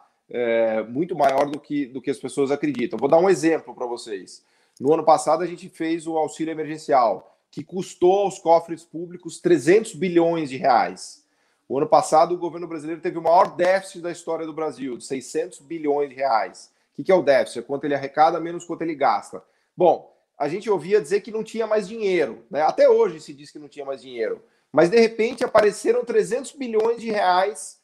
[SPEAKER 2] muito maior do que as pessoas acreditam. Vou dar um exemplo para vocês. No ano passado, a gente fez o auxílio emergencial, que custou aos cofres públicos 300 bilhões de reais. O ano passado, o governo brasileiro teve o maior déficit da história do Brasil, de 600 bilhões de reais. O que é o déficit? É quanto ele arrecada menos quanto ele gasta. Bom, a gente ouvia dizer que não tinha mais dinheiro, né? Até hoje se diz que não tinha mais dinheiro. Mas, de repente, apareceram 300 bilhões de reais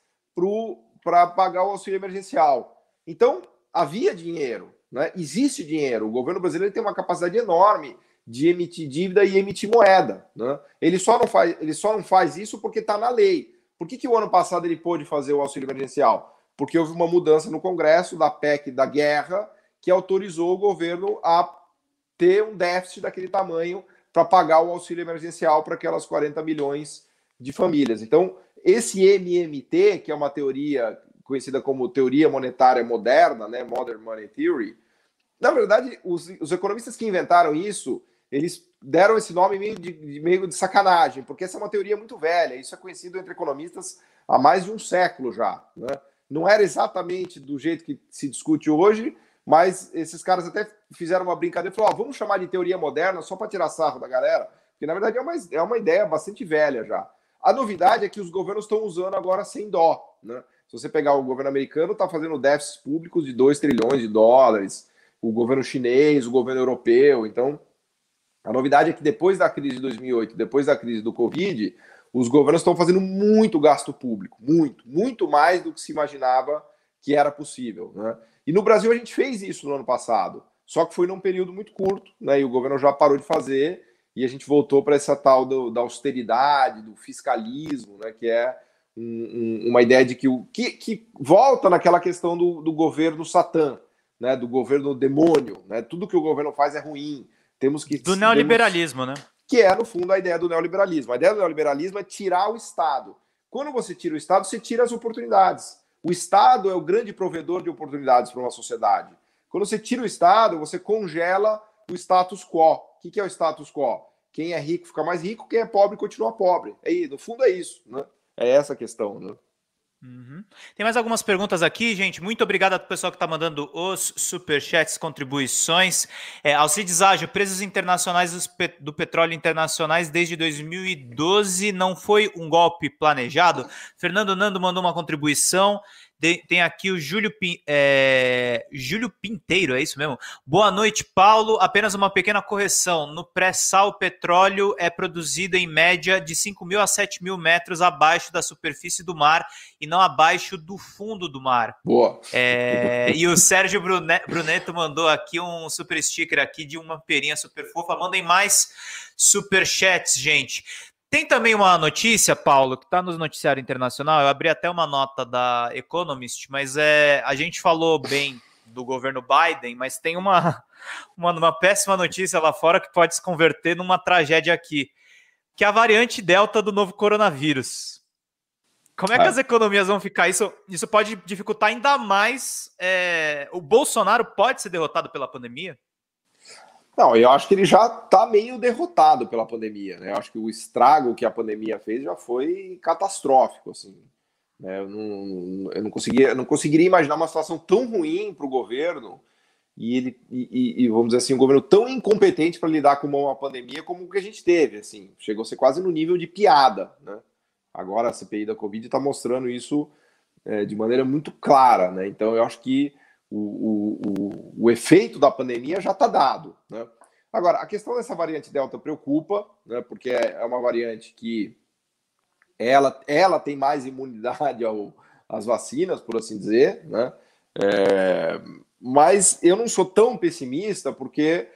[SPEAKER 2] para pagar o auxílio emergencial. Então, havia dinheiro, né? Existe dinheiro. O governo brasileiro tem uma capacidade enorme de emitir dívida e emitir moeda, né? Ele só não faz isso porque está na lei. Por que o ano passado ele pôde fazer o auxílio emergencial? Porque houve uma mudança no Congresso da PEC da guerra que autorizou o governo a ter um déficit daquele tamanho para pagar o auxílio emergencial para aquelas 40 milhões de famílias. Então, esse MMT, que é uma teoria conhecida como teoria monetária moderna, né, Modern Money Theory, na verdade, os economistas que inventaram isso, eles deram esse nome meio de sacanagem, porque essa é uma teoria muito velha, isso é conhecido entre economistas há mais de um século já, né? Não era exatamente do jeito que se discute hoje, mas esses caras até fizeram uma brincadeira e falaram, vamos chamar de teoria moderna só para tirar sarro da galera, porque na verdade é uma ideia bastante velha já. A novidade é que os governos estão usando agora sem dó, né? Se você pegar o governo americano, está fazendo déficits públicos de 2 trilhões de dólares, o governo chinês, o governo europeu. Então, a novidade é que depois da crise de 2008, depois da crise do Covid, os governos estão fazendo muito gasto público, muito mais do que se imaginava que era possível, né? E no Brasil a gente fez isso no ano passado, só que foi num período muito curto, né? E o governo já parou de fazer e a gente voltou para essa tal da austeridade, do fiscalismo, né? Que é uma ideia de que volta naquela questão do governo Satã, né? Do governo demônio, né? Tudo que o governo faz é ruim.
[SPEAKER 1] Do neoliberalismo, né?
[SPEAKER 2] Que é, no fundo, a ideia do neoliberalismo. A ideia do neoliberalismo é tirar o Estado. Quando você tira o Estado, você tira as oportunidades. O Estado é o grande provedor de oportunidades para uma sociedade. Quando você tira o Estado, você congela o status quo. O que é o status quo? Quem é rico fica mais rico, quem é pobre continua pobre. Aí, no fundo é isso, né? É essa a questão, né?
[SPEAKER 1] Uhum. Tem mais algumas perguntas aqui, gente. Muito obrigado ao pessoal que está mandando os superchats, contribuições. Alcides Ágio, preços internacionais do petróleo internacionais desde 2012 não foi um golpe planejado? Fernando Nando mandou uma contribuição. Tem aqui o Júlio Pinteiro, é isso mesmo? Boa noite, Paulo. Apenas uma pequena correção. No pré-sal, o petróleo é produzido em média de 5.000 a 7.000 metros abaixo da superfície do mar e não abaixo do fundo do mar.
[SPEAKER 2] Boa.
[SPEAKER 1] E o Sérgio Bruneto mandou aqui um super sticker aqui de uma perinha super fofa. Mandem mais superchats, gente. Tem também uma notícia, Paulo, que está no noticiário internacional. Eu abri até uma nota da Economist, mas a gente falou bem do governo Biden, mas tem uma péssima notícia lá fora que pode se converter numa tragédia aqui, que é a variante Delta do novo coronavírus. Como é que as economias vão ficar? Isso pode dificultar ainda mais. O Bolsonaro pode ser derrotado pela pandemia?
[SPEAKER 2] Não, eu acho que ele já está meio derrotado pela pandemia, né? Eu acho que o estrago que a pandemia fez já foi catastrófico, assim. Né? Eu não conseguiria imaginar uma situação tão ruim para o governo e vamos dizer assim, um governo tão incompetente para lidar com uma pandemia como o que a gente teve, assim. Chegou a ser quase no nível de piada, né? Agora a CPI da Covid está mostrando isso de maneira muito clara, né? Então eu acho que o efeito da pandemia já está dado, né? Agora, a questão dessa variante Delta preocupa, né? Porque é uma variante que ela tem mais imunidade às vacinas, por assim dizer, né? Mas eu não sou tão pessimista porque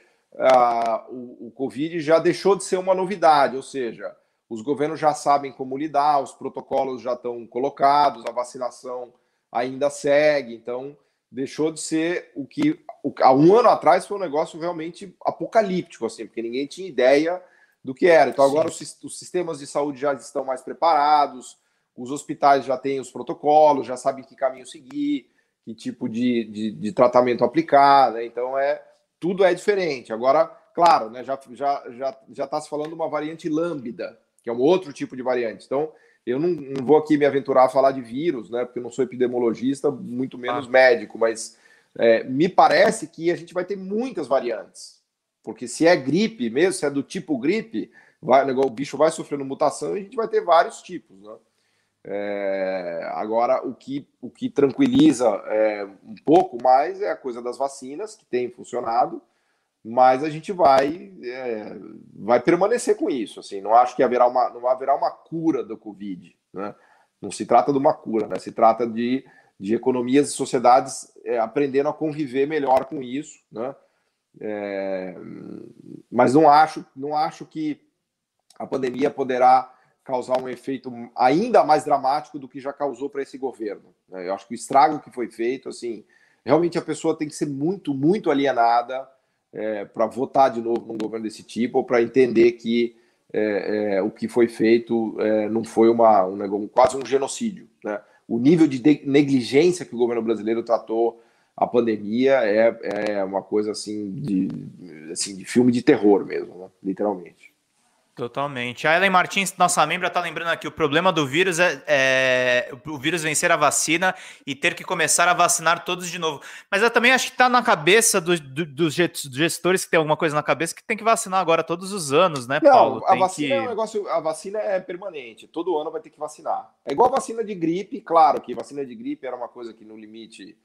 [SPEAKER 2] o Covid já deixou de ser uma novidade, ou seja, os governos já sabem como lidar, os protocolos já estão colocados, a vacinação ainda segue, então deixou de ser o que há um ano atrás foi um negócio realmente apocalíptico, assim, porque ninguém tinha ideia do que era. Então agora os sistemas de saúde já estão mais preparados, os hospitais já têm os protocolos, já sabem que caminho seguir, que tipo de tratamento aplicar, né? Então tudo é diferente. Agora, claro, né, já está se falando de uma variante lambda, que é um outro tipo de variante. Então, eu não vou aqui me aventurar a falar de vírus, né, porque eu não sou epidemiologista, muito menos médico, mas me parece que a gente vai ter muitas variantes. Porque se é gripe mesmo, se é do tipo gripe, o bicho vai sofrendo mutação e a gente vai ter vários tipos, né? Agora, o que tranquiliza um pouco mais é a coisa das vacinas, que tem funcionado, mas a gente vai permanecer com isso. Assim, não acho que não haverá uma cura do Covid, né? Não se trata de uma cura, né? Se trata de economias e sociedades aprendendo a conviver melhor com isso, né? Mas não acho que a pandemia poderá causar um efeito ainda mais dramático do que já causou para esse governo, né? Eu acho que o estrago que foi feito, assim, realmente a pessoa tem que ser muito, muito alienada para votar de novo num governo desse tipo, ou para entender que o que foi feito não foi quase um genocídio, né? O nível de negligência que o governo brasileiro tratou a pandemia é uma coisa assim de filme de terror mesmo, né? Literalmente.
[SPEAKER 1] Totalmente. A Ellen Martins, nossa membra, tá lembrando aqui, o problema do vírus é o vírus vencer a vacina e ter que começar a vacinar todos de novo. Mas eu também acho que tá na cabeça dos gestores que tem alguma coisa na cabeça que tem que vacinar agora todos os anos, né, Paulo?
[SPEAKER 2] Não, a vacina é um negócio, a vacina é permanente, todo ano vai ter que vacinar. É igual a vacina de gripe, claro que vacina de gripe era uma coisa que no limite,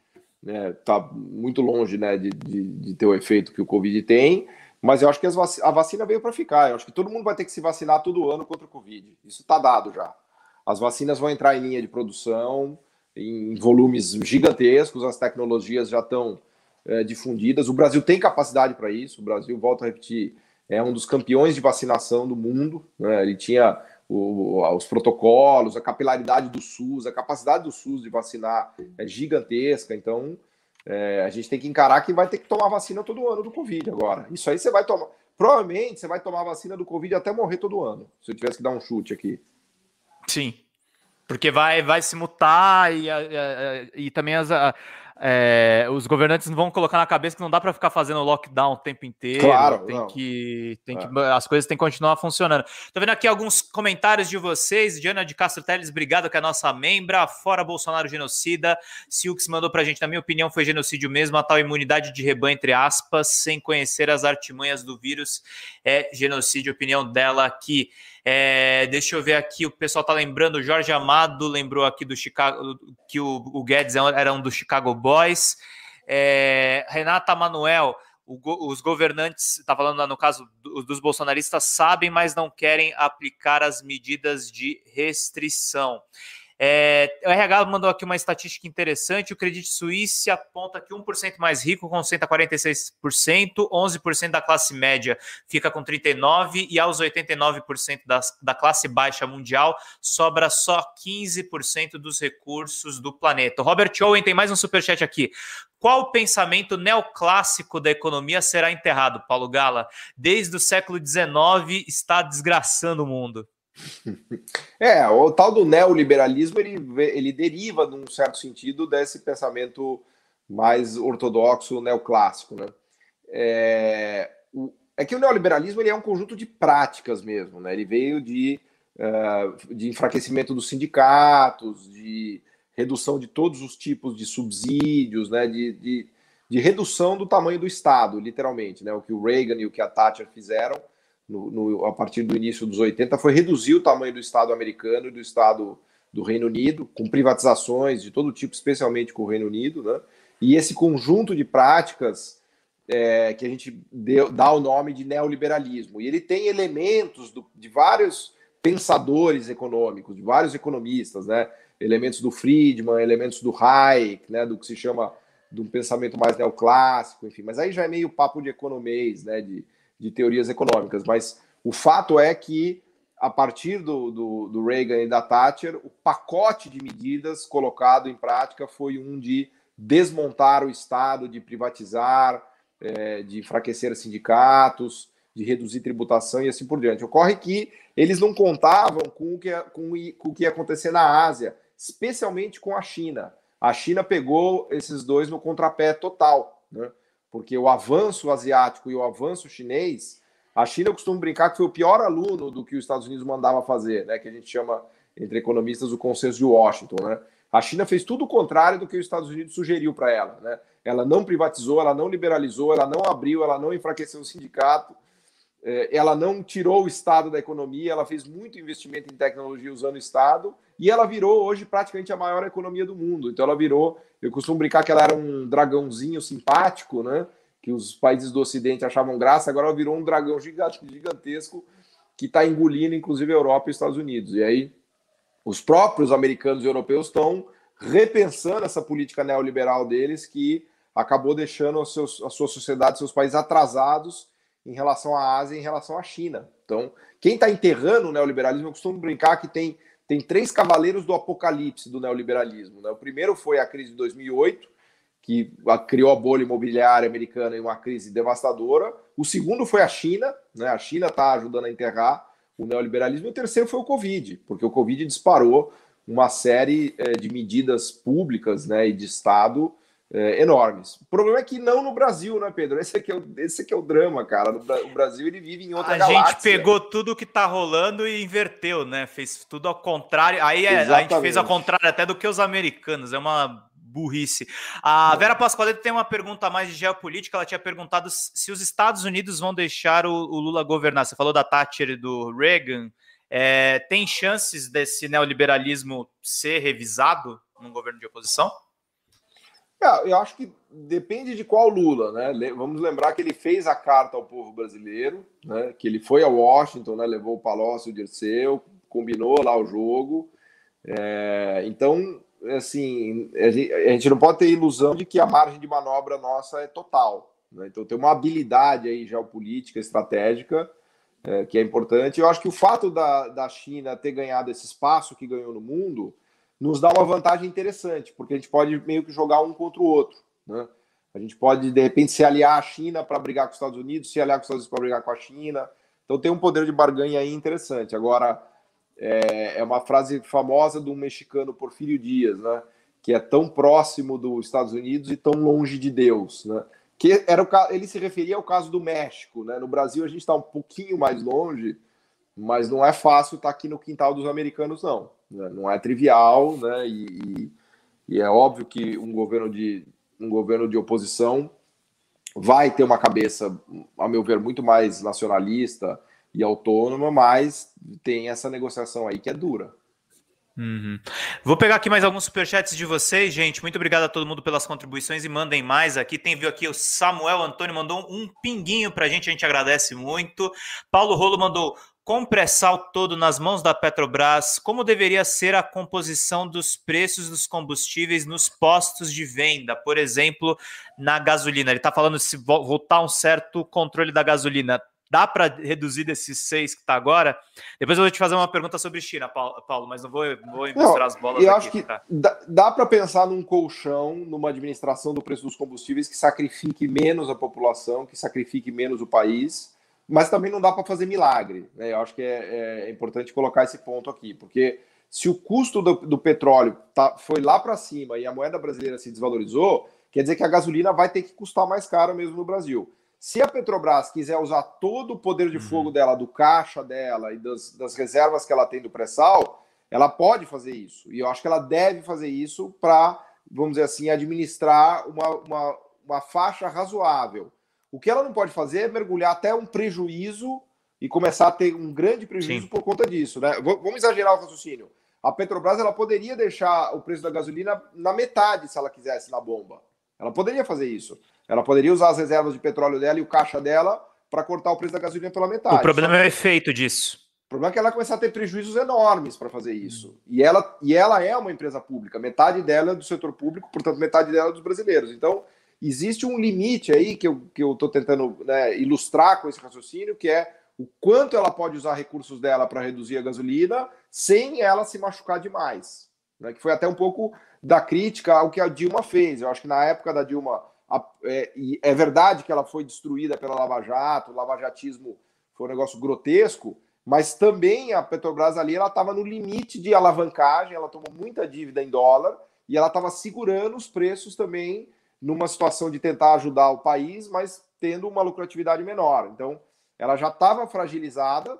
[SPEAKER 2] né, tá muito longe, né, de ter o efeito que o Covid tem. Mas eu acho que a vacina veio para ficar. Eu acho que todo mundo vai ter que se vacinar todo ano contra o Covid. Isso está dado já. As vacinas vão entrar em linha de produção, em volumes gigantescos, as tecnologias já estão difundidas. O Brasil tem capacidade para isso. O Brasil, volto a repetir, é um dos campeões de vacinação do mundo, né? Ele tinha os protocolos, a capilaridade do SUS, a capacidade do SUS de vacinar é gigantesca. Então, a gente tem que encarar que vai ter que tomar vacina todo ano do Covid agora. Isso aí você vai tomar. Provavelmente você vai tomar vacina do Covid até morrer todo ano. Se eu tivesse que dar um chute aqui.
[SPEAKER 1] Sim. Porque vai se mutar e também os governantes vão colocar na cabeça que não dá para ficar fazendo lockdown o tempo inteiro.
[SPEAKER 2] Claro,
[SPEAKER 1] as coisas têm que continuar funcionando. Tô vendo aqui alguns comentários de vocês. Diana de Castro Teles, obrigado, que é a nossa membra. Fora Bolsonaro genocida. Silks mandou pra gente, na minha opinião, foi genocídio mesmo. A tal imunidade de rebanho, entre aspas, sem conhecer as artimanhas do vírus, é genocídio. Opinião dela aqui. Deixa eu ver aqui, o pessoal tá lembrando, o Jorge Amado lembrou aqui do Chicago, que o Guedes era um dos Chicago Boys. Renata Manuel, os governantes, tá falando no caso dos bolsonaristas, sabem, mas não querem aplicar as medidas de restrição. O RH mandou aqui uma estatística interessante. O Credit Suisse aponta que 1% mais rico concentra 46%, 11% da classe média fica com 39% e aos 89% da classe baixa mundial sobra só 15% dos recursos do planeta. O Robert Owen tem mais um superchat aqui. Qual o pensamento neoclássico da economia será enterrado, Paulo Gala? Desde o século XIX está desgraçando o mundo.
[SPEAKER 2] O tal do neoliberalismo, ele deriva, num certo sentido, desse pensamento mais ortodoxo, neoclássico, né? É que o neoliberalismo ele é um conjunto de práticas mesmo, né? Ele veio de enfraquecimento dos sindicatos, de redução de todos os tipos de subsídios, né? De redução do tamanho do Estado, literalmente, né? O que o Reagan e o que a Thatcher fizeram a partir do início dos 80 foi reduzir o tamanho do Estado americano e do Estado do Reino Unido, com privatizações de todo tipo, especialmente com o Reino Unido, né? E esse conjunto de práticas que a gente dá o nome de neoliberalismo. E ele tem elementos de vários pensadores econômicos, de vários economistas, né? Elementos do Friedman, elementos do Hayek, né? Do que se chama de um pensamento mais neoclássico, enfim. Mas aí já é meio papo de economês, né? De teorias econômicas. Mas o fato é que, a partir do Reagan e da Thatcher, o pacote de medidas colocado em prática foi um de desmontar o Estado, de privatizar, de enfraquecer sindicatos, de reduzir tributação e assim por diante. Ocorre que eles não contavam com o que ia acontecer na Ásia, especialmente com a China. A China pegou esses dois no contrapé total, né? Porque o avanço asiático e o avanço chinês, a China, eu costumo brincar que foi o pior aluno do que os Estados Unidos mandava fazer, né? Que a gente chama, entre economistas, o consenso de Washington, né? A China fez tudo o contrário do que os Estados Unidos sugeriu para ela, né? Ela não privatizou, ela não liberalizou, ela não abriu, ela não enfraqueceu o sindicato, ela não tirou o Estado da economia, ela fez muito investimento em tecnologia usando o Estado, e ela virou hoje praticamente a maior economia do mundo. Então ela virou, eu costumo brincar que ela era um dragãozinho simpático, né? Que os países do Ocidente achavam graça, agora ela virou um dragão gigantesco que está engolindo, inclusive, a Europa e os Estados Unidos. E aí os próprios americanos e europeus estão repensando essa política neoliberal deles, que acabou deixando a sua sociedade, seus países atrasados em relação à Ásia e em relação à China. Então, quem está enterrando o neoliberalismo, eu costumo brincar que tem 3 cavaleiros do apocalipse do neoliberalismo, né? O primeiro foi a crise de 2008, que criou a bolha imobiliária americana em uma crise devastadora. O segundo foi a China, né? A China está ajudando a enterrar o neoliberalismo. E o terceiro foi o Covid, porque o Covid disparou uma série de medidas públicas, né, e de Estado enormes. O problema é que não no Brasil, né, Pedro? Esse aqui é o drama, cara. O Brasil, ele vive em outra galáxia.
[SPEAKER 1] A gente pegou tudo que tá rolando e inverteu, né? Fez tudo ao contrário. Aí a gente fez ao contrário até do que os americanos. É uma burrice. A Vera Pascoaleto tem uma pergunta a mais de geopolítica. Ela tinha perguntado se os Estados Unidos vão deixar o Lula governar. Você falou da Thatcher e do Reagan. Tem chances desse neoliberalismo ser revisado num governo de oposição?
[SPEAKER 2] Eu acho que depende de qual Lula, né? Vamos lembrar que ele fez a carta ao povo brasileiro, né? Que ele foi a Washington, né? Levou o Palocci, o Dirceu, combinou lá o jogo. Então, assim, a gente não pode ter ilusão de que a margem de manobra nossa é total, né? Então tem uma habilidade aí geopolítica, estratégica, que é importante. Eu acho que o fato da China ter ganhado esse espaço que ganhou no mundo nos dá uma vantagem interessante, porque a gente pode meio que jogar um contra o outro, né? A gente pode, de repente, se aliar à China para brigar com os Estados Unidos, se aliar com os Estados Unidos para brigar com a China. Então tem um poder de barganha aí interessante. Agora, é uma frase famosa do mexicano Porfirio Díaz, né? Que é tão próximo dos Estados Unidos e tão longe de Deus, né? Que ele se referia ao caso do México, né? No Brasil a gente está um pouquinho mais longe, mas não é fácil estar aqui no quintal dos americanos, não. Não é trivial, né? E é óbvio que um governo de oposição vai ter uma cabeça, a meu ver, muito mais nacionalista e autônoma, mas tem essa negociação aí que é dura.
[SPEAKER 1] Uhum. Vou pegar aqui mais alguns superchats de vocês, gente. Muito obrigado a todo mundo pelas contribuições e mandem mais aqui. Viu aqui o Samuel Antônio mandou um pinguinho pra gente, a gente agradece muito. Paulo Rolo mandou: com o pré-sal todo nas mãos da Petrobras, como deveria ser a composição dos preços dos combustíveis nos postos de venda, por exemplo, na gasolina? Ele está falando se voltar um certo controle da gasolina. Dá para reduzir desses 6 que está agora? Depois eu vou te fazer uma pergunta sobre China, Paulo, mas não vou mostrar as bolas
[SPEAKER 2] eu
[SPEAKER 1] aqui.
[SPEAKER 2] Acho que tá? Dá para pensar num colchão, numa administração do preço dos combustíveis que sacrifique menos a população, que sacrifique menos o país, mas também não dá para fazer milagre, né? Eu acho que é importante colocar esse ponto aqui, porque se o custo do petróleo foi lá para cima e a moeda brasileira se desvalorizou, quer dizer que a gasolina vai ter que custar mais caro mesmo no Brasil. Se a Petrobras quiser usar todo o poder de fogo dela, do caixa dela e das reservas que ela tem do pré-sal, ela pode fazer isso. E eu acho que ela deve fazer isso para, vamos dizer assim, administrar uma faixa razoável. O que ela não pode fazer é mergulhar até um prejuízo e começar a ter um grande prejuízo por conta disso, né? Vamos exagerar o raciocínio. A Petrobras ela poderia deixar o preço da gasolina na metade, se ela quisesse, na bomba. Ela poderia fazer isso. Ela poderia usar as reservas de petróleo dela e o caixa dela para cortar o preço da gasolina pela metade.
[SPEAKER 1] O problema é o efeito disso.
[SPEAKER 2] O problema é que ela vai começar a ter prejuízos enormes para fazer isso. E ela é uma empresa pública. Metade dela é do setor público, portanto, metade dela é dos brasileiros. Então, existe um limite aí que eu estou tentando, né, ilustrar com esse raciocínio, que é o quanto ela pode usar recursos dela para reduzir a gasolina sem ela se machucar demais. Né? Que foi até um pouco da crítica ao que a Dilma fez. Eu acho que na época da Dilma, é verdade que ela foi destruída pela Lava Jato, o lavajatismo foi um negócio grotesco, mas também a Petrobras ali ela estava no limite de alavancagem, ela tomou muita dívida em dólar e ela estava segurando os preços também numa situação de tentar ajudar o país, mas tendo uma lucratividade menor. Então, ela já estava fragilizada,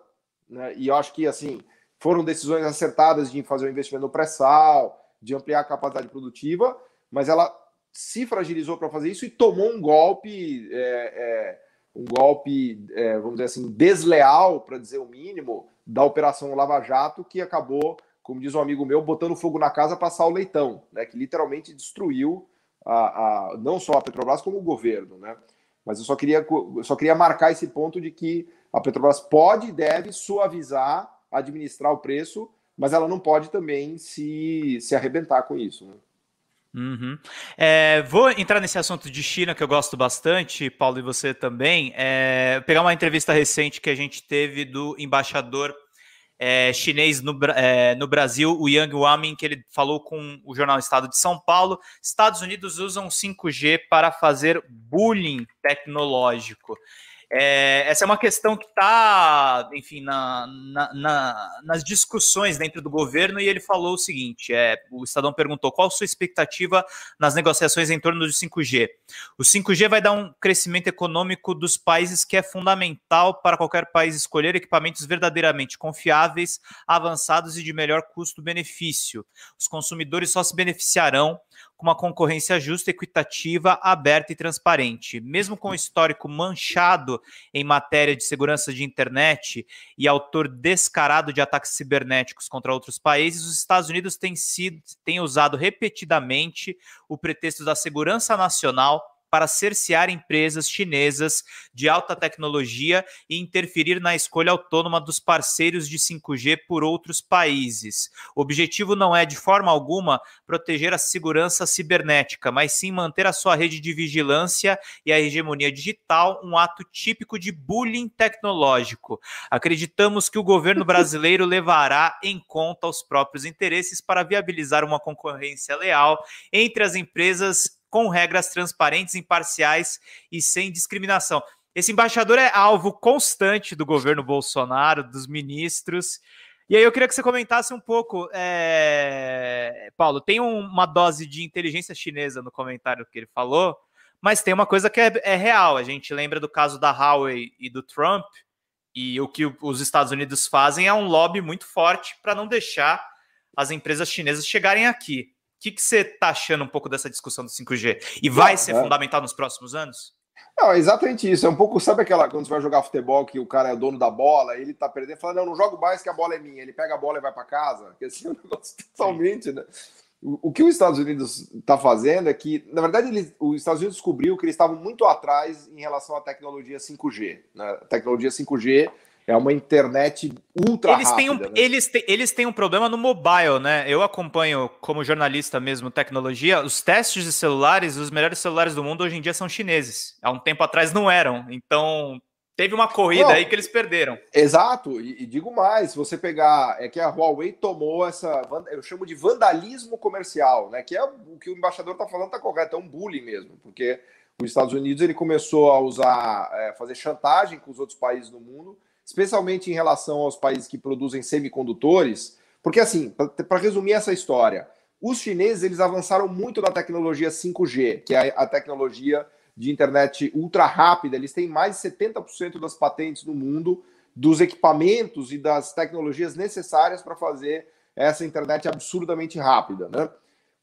[SPEAKER 2] né? E eu acho que assim foram decisões acertadas de fazer um investimento no pré-sal, de ampliar a capacidade produtiva, mas ela se fragilizou para fazer isso e tomou um golpe, vamos dizer assim, desleal, para dizer o mínimo, da Operação Lava Jato, que acabou, como diz um amigo meu, botando fogo na casa para assar o leitão, né? Que literalmente destruiu não só a Petrobras, como o governo, né? Mas eu só queria marcar esse ponto de que a Petrobras pode e deve suavizar, administrar o preço, mas ela não pode também se arrebentar com isso, né?
[SPEAKER 1] Uhum. Vou entrar nesse assunto de China que eu gosto bastante, Paulo, e você também. Pegar uma entrevista recente que a gente teve do embaixador chinês no Brasil, o Yang Wamin, que ele falou com o jornal Estado de São Paulo. Estados Unidos usam 5G para fazer bullying tecnológico. Essa é uma questão que está, enfim, nas discussões dentro do governo, e ele falou o seguinte, o Estadão perguntou qual a sua expectativa nas negociações em torno do 5G. O 5G vai dar um crescimento econômico dos países que é fundamental para qualquer país escolher equipamentos verdadeiramente confiáveis, avançados e de melhor custo-benefício. Os consumidores só se beneficiarão com uma concorrência justa, equitativa, aberta e transparente. Mesmo com o histórico manchado em matéria de segurança de internet e autor descarado de ataques cibernéticos contra outros países, os Estados Unidos têm usado repetidamente o pretexto da segurança nacional para cercear empresas chinesas de alta tecnologia e interferir na escolha autônoma dos parceiros de 5G por outros países. O objetivo não é, de forma alguma, proteger a segurança cibernética, mas sim manter a sua rede de vigilância e a hegemonia digital, um ato típico de bullying tecnológico. Acreditamos que o governo brasileiro levará em conta os próprios interesses para viabilizar uma concorrência leal entre as empresas com regras transparentes, imparciais e sem discriminação. Esse embaixador é alvo constante do governo Bolsonaro, dos ministros. E aí eu queria que você comentasse um pouco, Paulo, tem uma dose de inteligência chinesa no comentário que ele falou, mas tem uma coisa que é real. A gente lembra do caso da Huawei e do Trump, e o que os Estados Unidos fazem é um lobby muito forte para não deixar as empresas chinesas chegarem aqui. O que você está achando um pouco dessa discussão do 5G? E vai ser fundamental nos próximos anos?
[SPEAKER 2] Não, é exatamente isso. É um pouco, sabe aquela, quando você vai jogar futebol, que o cara é dono da bola, ele tá perdendo, fala, não jogo mais que a bola é minha. Ele pega a bola e vai para casa. Que assim, é um negócio totalmente, né? O que os Estados Unidos está fazendo é que, na verdade, os Estados Unidos descobriu que eles estavam muito atrás em relação à tecnologia 5G. Né? A tecnologia 5G é uma internet ultra rápida.
[SPEAKER 1] Eles têm um problema no mobile, né? Eu acompanho, como jornalista mesmo, tecnologia. Os testes de celulares, os melhores celulares do mundo hoje em dia são chineses. Há um tempo atrás não eram. Então, teve uma corrida aí que eles perderam.
[SPEAKER 2] Exato. E digo mais, se você pegar... É que a Huawei tomou essa... Eu chamo de vandalismo comercial, né? Que é o que o embaixador está falando, está correto. É um bullying mesmo. Porque os Estados Unidos ele começou a usar, fazer chantagem com os outros países do mundo, especialmente em relação aos países que produzem semicondutores, porque assim, para resumir essa história, os chineses eles avançaram muito na tecnologia 5G, que é a tecnologia de internet ultra rápida. Eles têm mais de 70% das patentes no mundo, dos equipamentos e das tecnologias necessárias para fazer essa internet absurdamente rápida, né?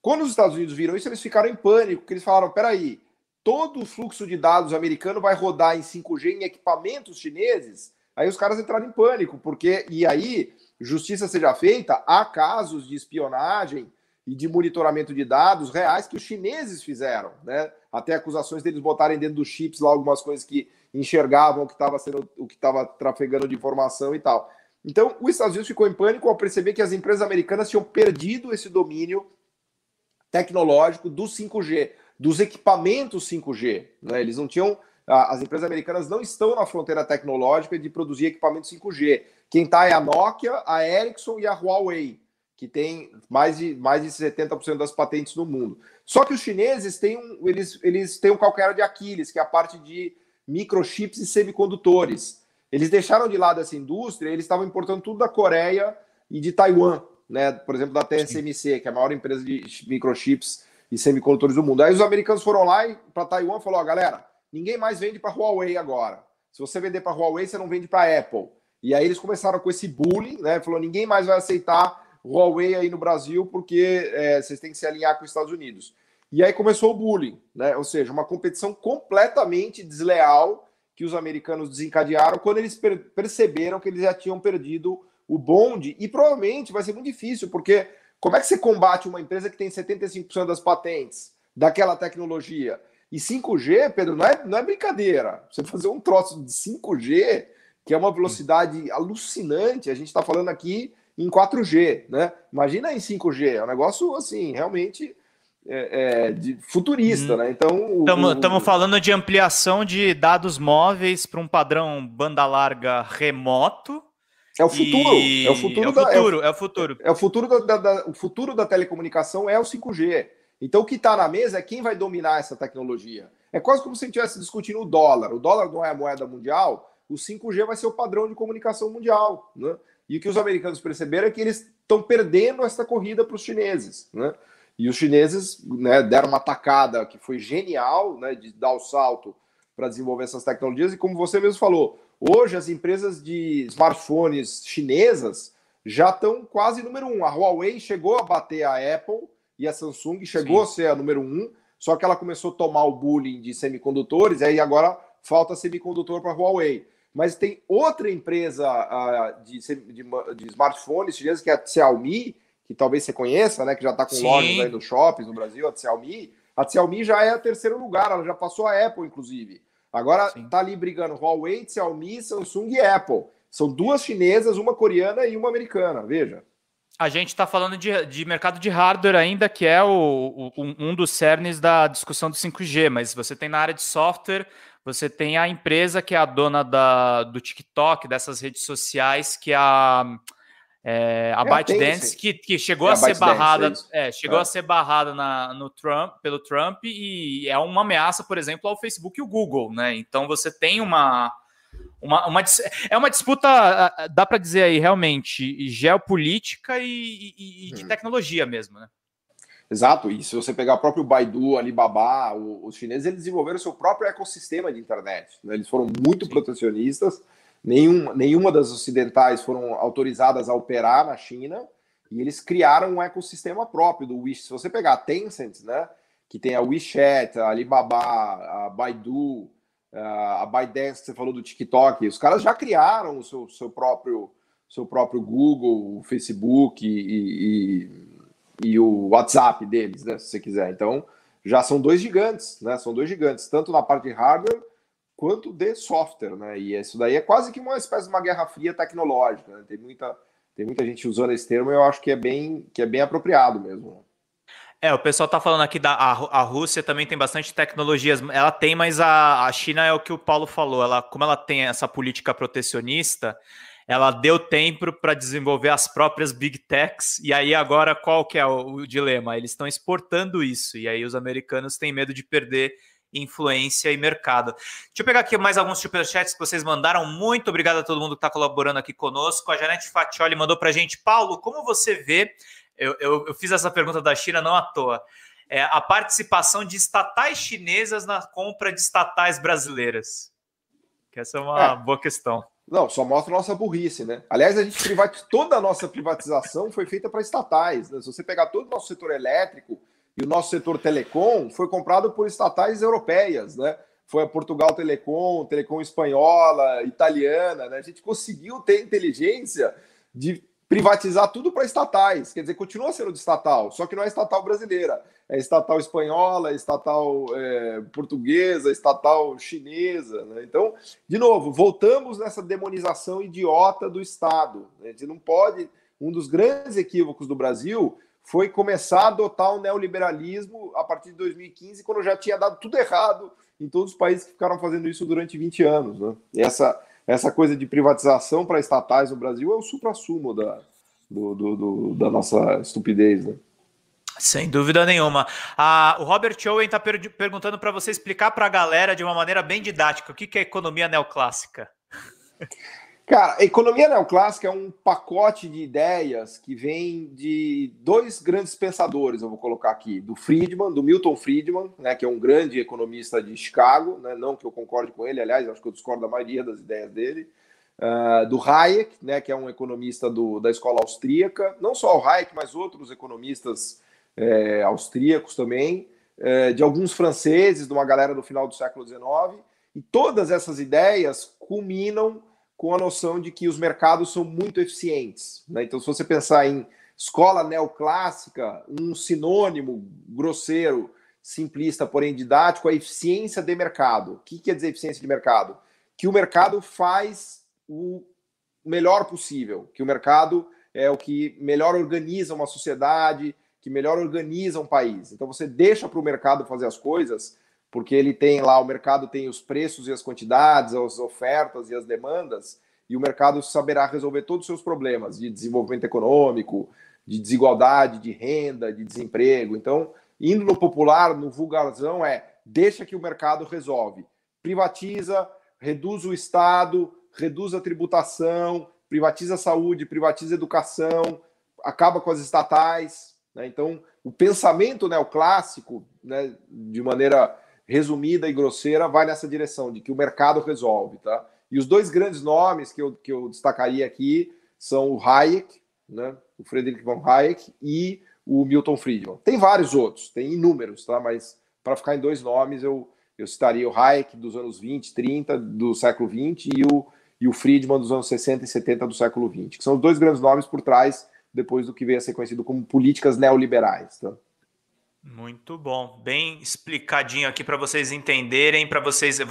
[SPEAKER 2] Quando os Estados Unidos viram isso, eles ficaram em pânico, porque eles falaram, peraí, todo o fluxo de dados americano vai rodar em 5G em equipamentos chineses? Aí os caras entraram em pânico, porque, e aí, justiça seja feita, há casos de espionagem e de monitoramento de dados reais que os chineses fizeram, né? Até acusações deles botarem dentro dos chips lá algumas coisas que enxergavam o que estava trafegando de informação e tal. Então, os Estados Unidos ficou em pânico ao perceber que as empresas americanas tinham perdido esse domínio tecnológico do 5G, dos equipamentos 5G, né? Eles não tinham, as empresas americanas não estão na fronteira tecnológica de produzir equipamentos 5G. Quem está é a Nokia, a Ericsson e a Huawei, que tem mais de 70% das patentes no mundo. Só que os chineses têm eles têm um calcanhar de Aquiles, que é a parte de microchips e semicondutores. Eles deixaram de lado essa indústria, eles estavam importando tudo da Coreia e de Taiwan, né? Por exemplo, da TSMC, que é a maior empresa de microchips e semicondutores do mundo. Aí os americanos foram lá para Taiwan e falaram, galera, ninguém mais vende para Huawei agora. Se você vender para Huawei, você não vende para Apple. E aí eles começaram com esse bullying, né? Falou, ninguém mais vai aceitar Huawei aí no Brasil porque vocês têm que se alinhar com os Estados Unidos. E aí começou o bullying, né? Ou seja, uma competição completamente desleal que os americanos desencadearam quando eles perceberam que eles já tinham perdido o bonde, e provavelmente vai ser muito difícil, porque como é que você combate uma empresa que tem 75% das patentes daquela tecnologia? E 5G, Pedro, não é brincadeira. Você fazer um troço de 5G, que é uma velocidade alucinante, a gente está falando aqui em 4G, né? Imagina em 5G, é um negócio assim, realmente futurista, né? Então
[SPEAKER 1] estamos falando de ampliação de dados móveis para um padrão banda larga remoto.
[SPEAKER 2] É o futuro, o futuro da telecomunicação é o 5G. Então o que está na mesa é quem vai dominar essa tecnologia. É quase como se a gente estivesse discutindo o dólar. O dólar não é a moeda mundial, o 5G vai ser o padrão de comunicação mundial, né? E o que os americanos perceberam é que eles estão perdendo essa corrida para os chineses, né? E os chineses, né, deram uma tacada que foi genial, né, de dar o salto para desenvolver essas tecnologias. E como você mesmo falou, hoje as empresas de smartphones chinesas já estão quase número 1. A Huawei chegou a bater a Apple e a Samsung chegou a ser a número 1, só que ela começou a tomar o bullying de semicondutores, e aí agora falta semicondutor para a Huawei. Mas tem outra empresa de smartphones chineses, que é a Xiaomi, que talvez você conheça, né, que já está com lojas aí nos shoppings no Brasil, a Xiaomi. A Xiaomi já é o terceiro lugar, ela já passou a Apple, inclusive. Agora está ali brigando Huawei, Xiaomi, Samsung e Apple. São duas chinesas, uma coreana e uma americana, veja.
[SPEAKER 1] A gente está falando de mercado de hardware ainda, que é um dos cernes da discussão do 5G, mas você tem na área de software, você tem a empresa que é a dona do TikTok, dessas redes sociais, que é a ByteDance, que chegou a ser barrada, a ser barrada pelo Trump, e é uma ameaça, por exemplo, ao Facebook e o Google, né? Então você tem uma disputa, dá para dizer aí, realmente, geopolítica e de tecnologia mesmo, né?
[SPEAKER 2] Exato, e se você pegar o próprio Baidu, Alibaba, os chineses, eles desenvolveram seu próprio ecossistema de internet, né? Eles foram muito protecionistas, nenhuma das ocidentais foram autorizadas a operar na China, e eles criaram um ecossistema próprio do Wish. Se você pegar a Tencent, né, que tem a WeChat, a Alibaba, a Baidu, a ByteDance, que você falou do TikTok, os caras já criaram o seu próprio Google, o Facebook e o WhatsApp deles, né, se você quiser. Então, já são dois gigantes, né? São dois gigantes, tanto na parte de hardware quanto de software, né? E isso daí é quase que uma espécie de uma guerra fria tecnológica, né? Tem muita gente usando esse termo, e eu acho que é bem apropriado mesmo.
[SPEAKER 1] O pessoal tá falando aqui a Rússia também tem bastante tecnologias, ela tem, mas a China é o que o Paulo falou, como ela tem essa política protecionista, ela deu tempo para desenvolver as próprias Big Techs, e aí agora qual que é o dilema? Eles estão exportando isso, e aí os americanos têm medo de perder influência e mercado. Deixa eu pegar aqui mais alguns superchats que vocês mandaram. Muito obrigado a todo mundo que está colaborando aqui conosco. A Janete Fatioli mandou para a gente: Paulo, como você vê, eu fiz essa pergunta da China não à toa, a participação de estatais chinesas na compra de estatais brasileiras? Que essa é uma boa questão.
[SPEAKER 2] Não, só mostra a nossa burrice, né? Aliás, toda a nossa privatização foi feita para estatais, né? Se você pegar todo o nosso setor elétrico e o nosso setor telecom, foi comprado por estatais europeias, né? Foi a Portugal Telecom, Telecom espanhola, italiana, né? A gente conseguiu ter inteligência de privatizar tudo para estatais, quer dizer, continua sendo de estatal, só que não é estatal brasileira, é estatal espanhola, estatal portuguesa, estatal chinesa, né? Então, de novo, voltamos nessa demonização idiota do Estado. A gente não pode... Um dos grandes equívocos do Brasil foi começar a adotar o neoliberalismo a partir de 2015, quando já tinha dado tudo errado em todos os países que ficaram fazendo isso durante 20 anos, né? E essa coisa de privatização para estatais no Brasil é o suprassumo da nossa estupidez, né?
[SPEAKER 1] Sem dúvida nenhuma. O Robert Owen está perguntando para você explicar para a galera de uma maneira bem didática o que é economia neoclássica.
[SPEAKER 2] Cara, a economia neoclássica é um pacote de ideias que vem de dois grandes pensadores, eu vou colocar aqui, do Milton Friedman, né, que é um grande economista de Chicago, né, não que eu concorde com ele, aliás, acho que eu discordo da maioria das ideias dele, do Hayek, né, que é um economista da escola austríaca, não só o Hayek, mas outros economistas austríacos também, de alguns franceses, de uma galera do final do século XIX, e todas essas ideias culminam com a noção de que os mercados são muito eficientes, né? Então, se você pensar em escola neoclássica, um sinônimo grosseiro, simplista, porém didático, é eficiência de mercado. O que quer dizer eficiência de mercado? Que o mercado faz o melhor possível, que o mercado é o que melhor organiza uma sociedade, que melhor organiza um país. Então, você deixa para o mercado fazer as coisas, porque ele tem lá, o mercado tem os preços e as quantidades, as ofertas e as demandas, e o mercado saberá resolver todos os seus problemas de desenvolvimento econômico, de desigualdade, de renda, de desemprego. Então, indo no popular, no vulgarzão, deixa que o mercado resolve. Privatiza, reduz o Estado, reduz a tributação, privatiza a saúde, privatiza a educação, acaba com as estatais, né? Então, o pensamento neoclássico, né, de maneira resumida e grosseira, vai nessa direção, de que o mercado resolve, tá? E os dois grandes nomes que eu destacaria aqui são o Hayek, né, o Friedrich von Hayek, e o Milton Friedman. Tem vários outros, tem inúmeros, tá? Mas para ficar em dois nomes, eu citaria o Hayek dos anos 20, 30 do século 20 e o Friedman dos anos 60 e 70 do século 20, que são os dois grandes nomes por trás, depois do que veio a ser conhecido como políticas neoliberais, tá?
[SPEAKER 1] Muito bom, bem explicadinho aqui para vocês entenderem,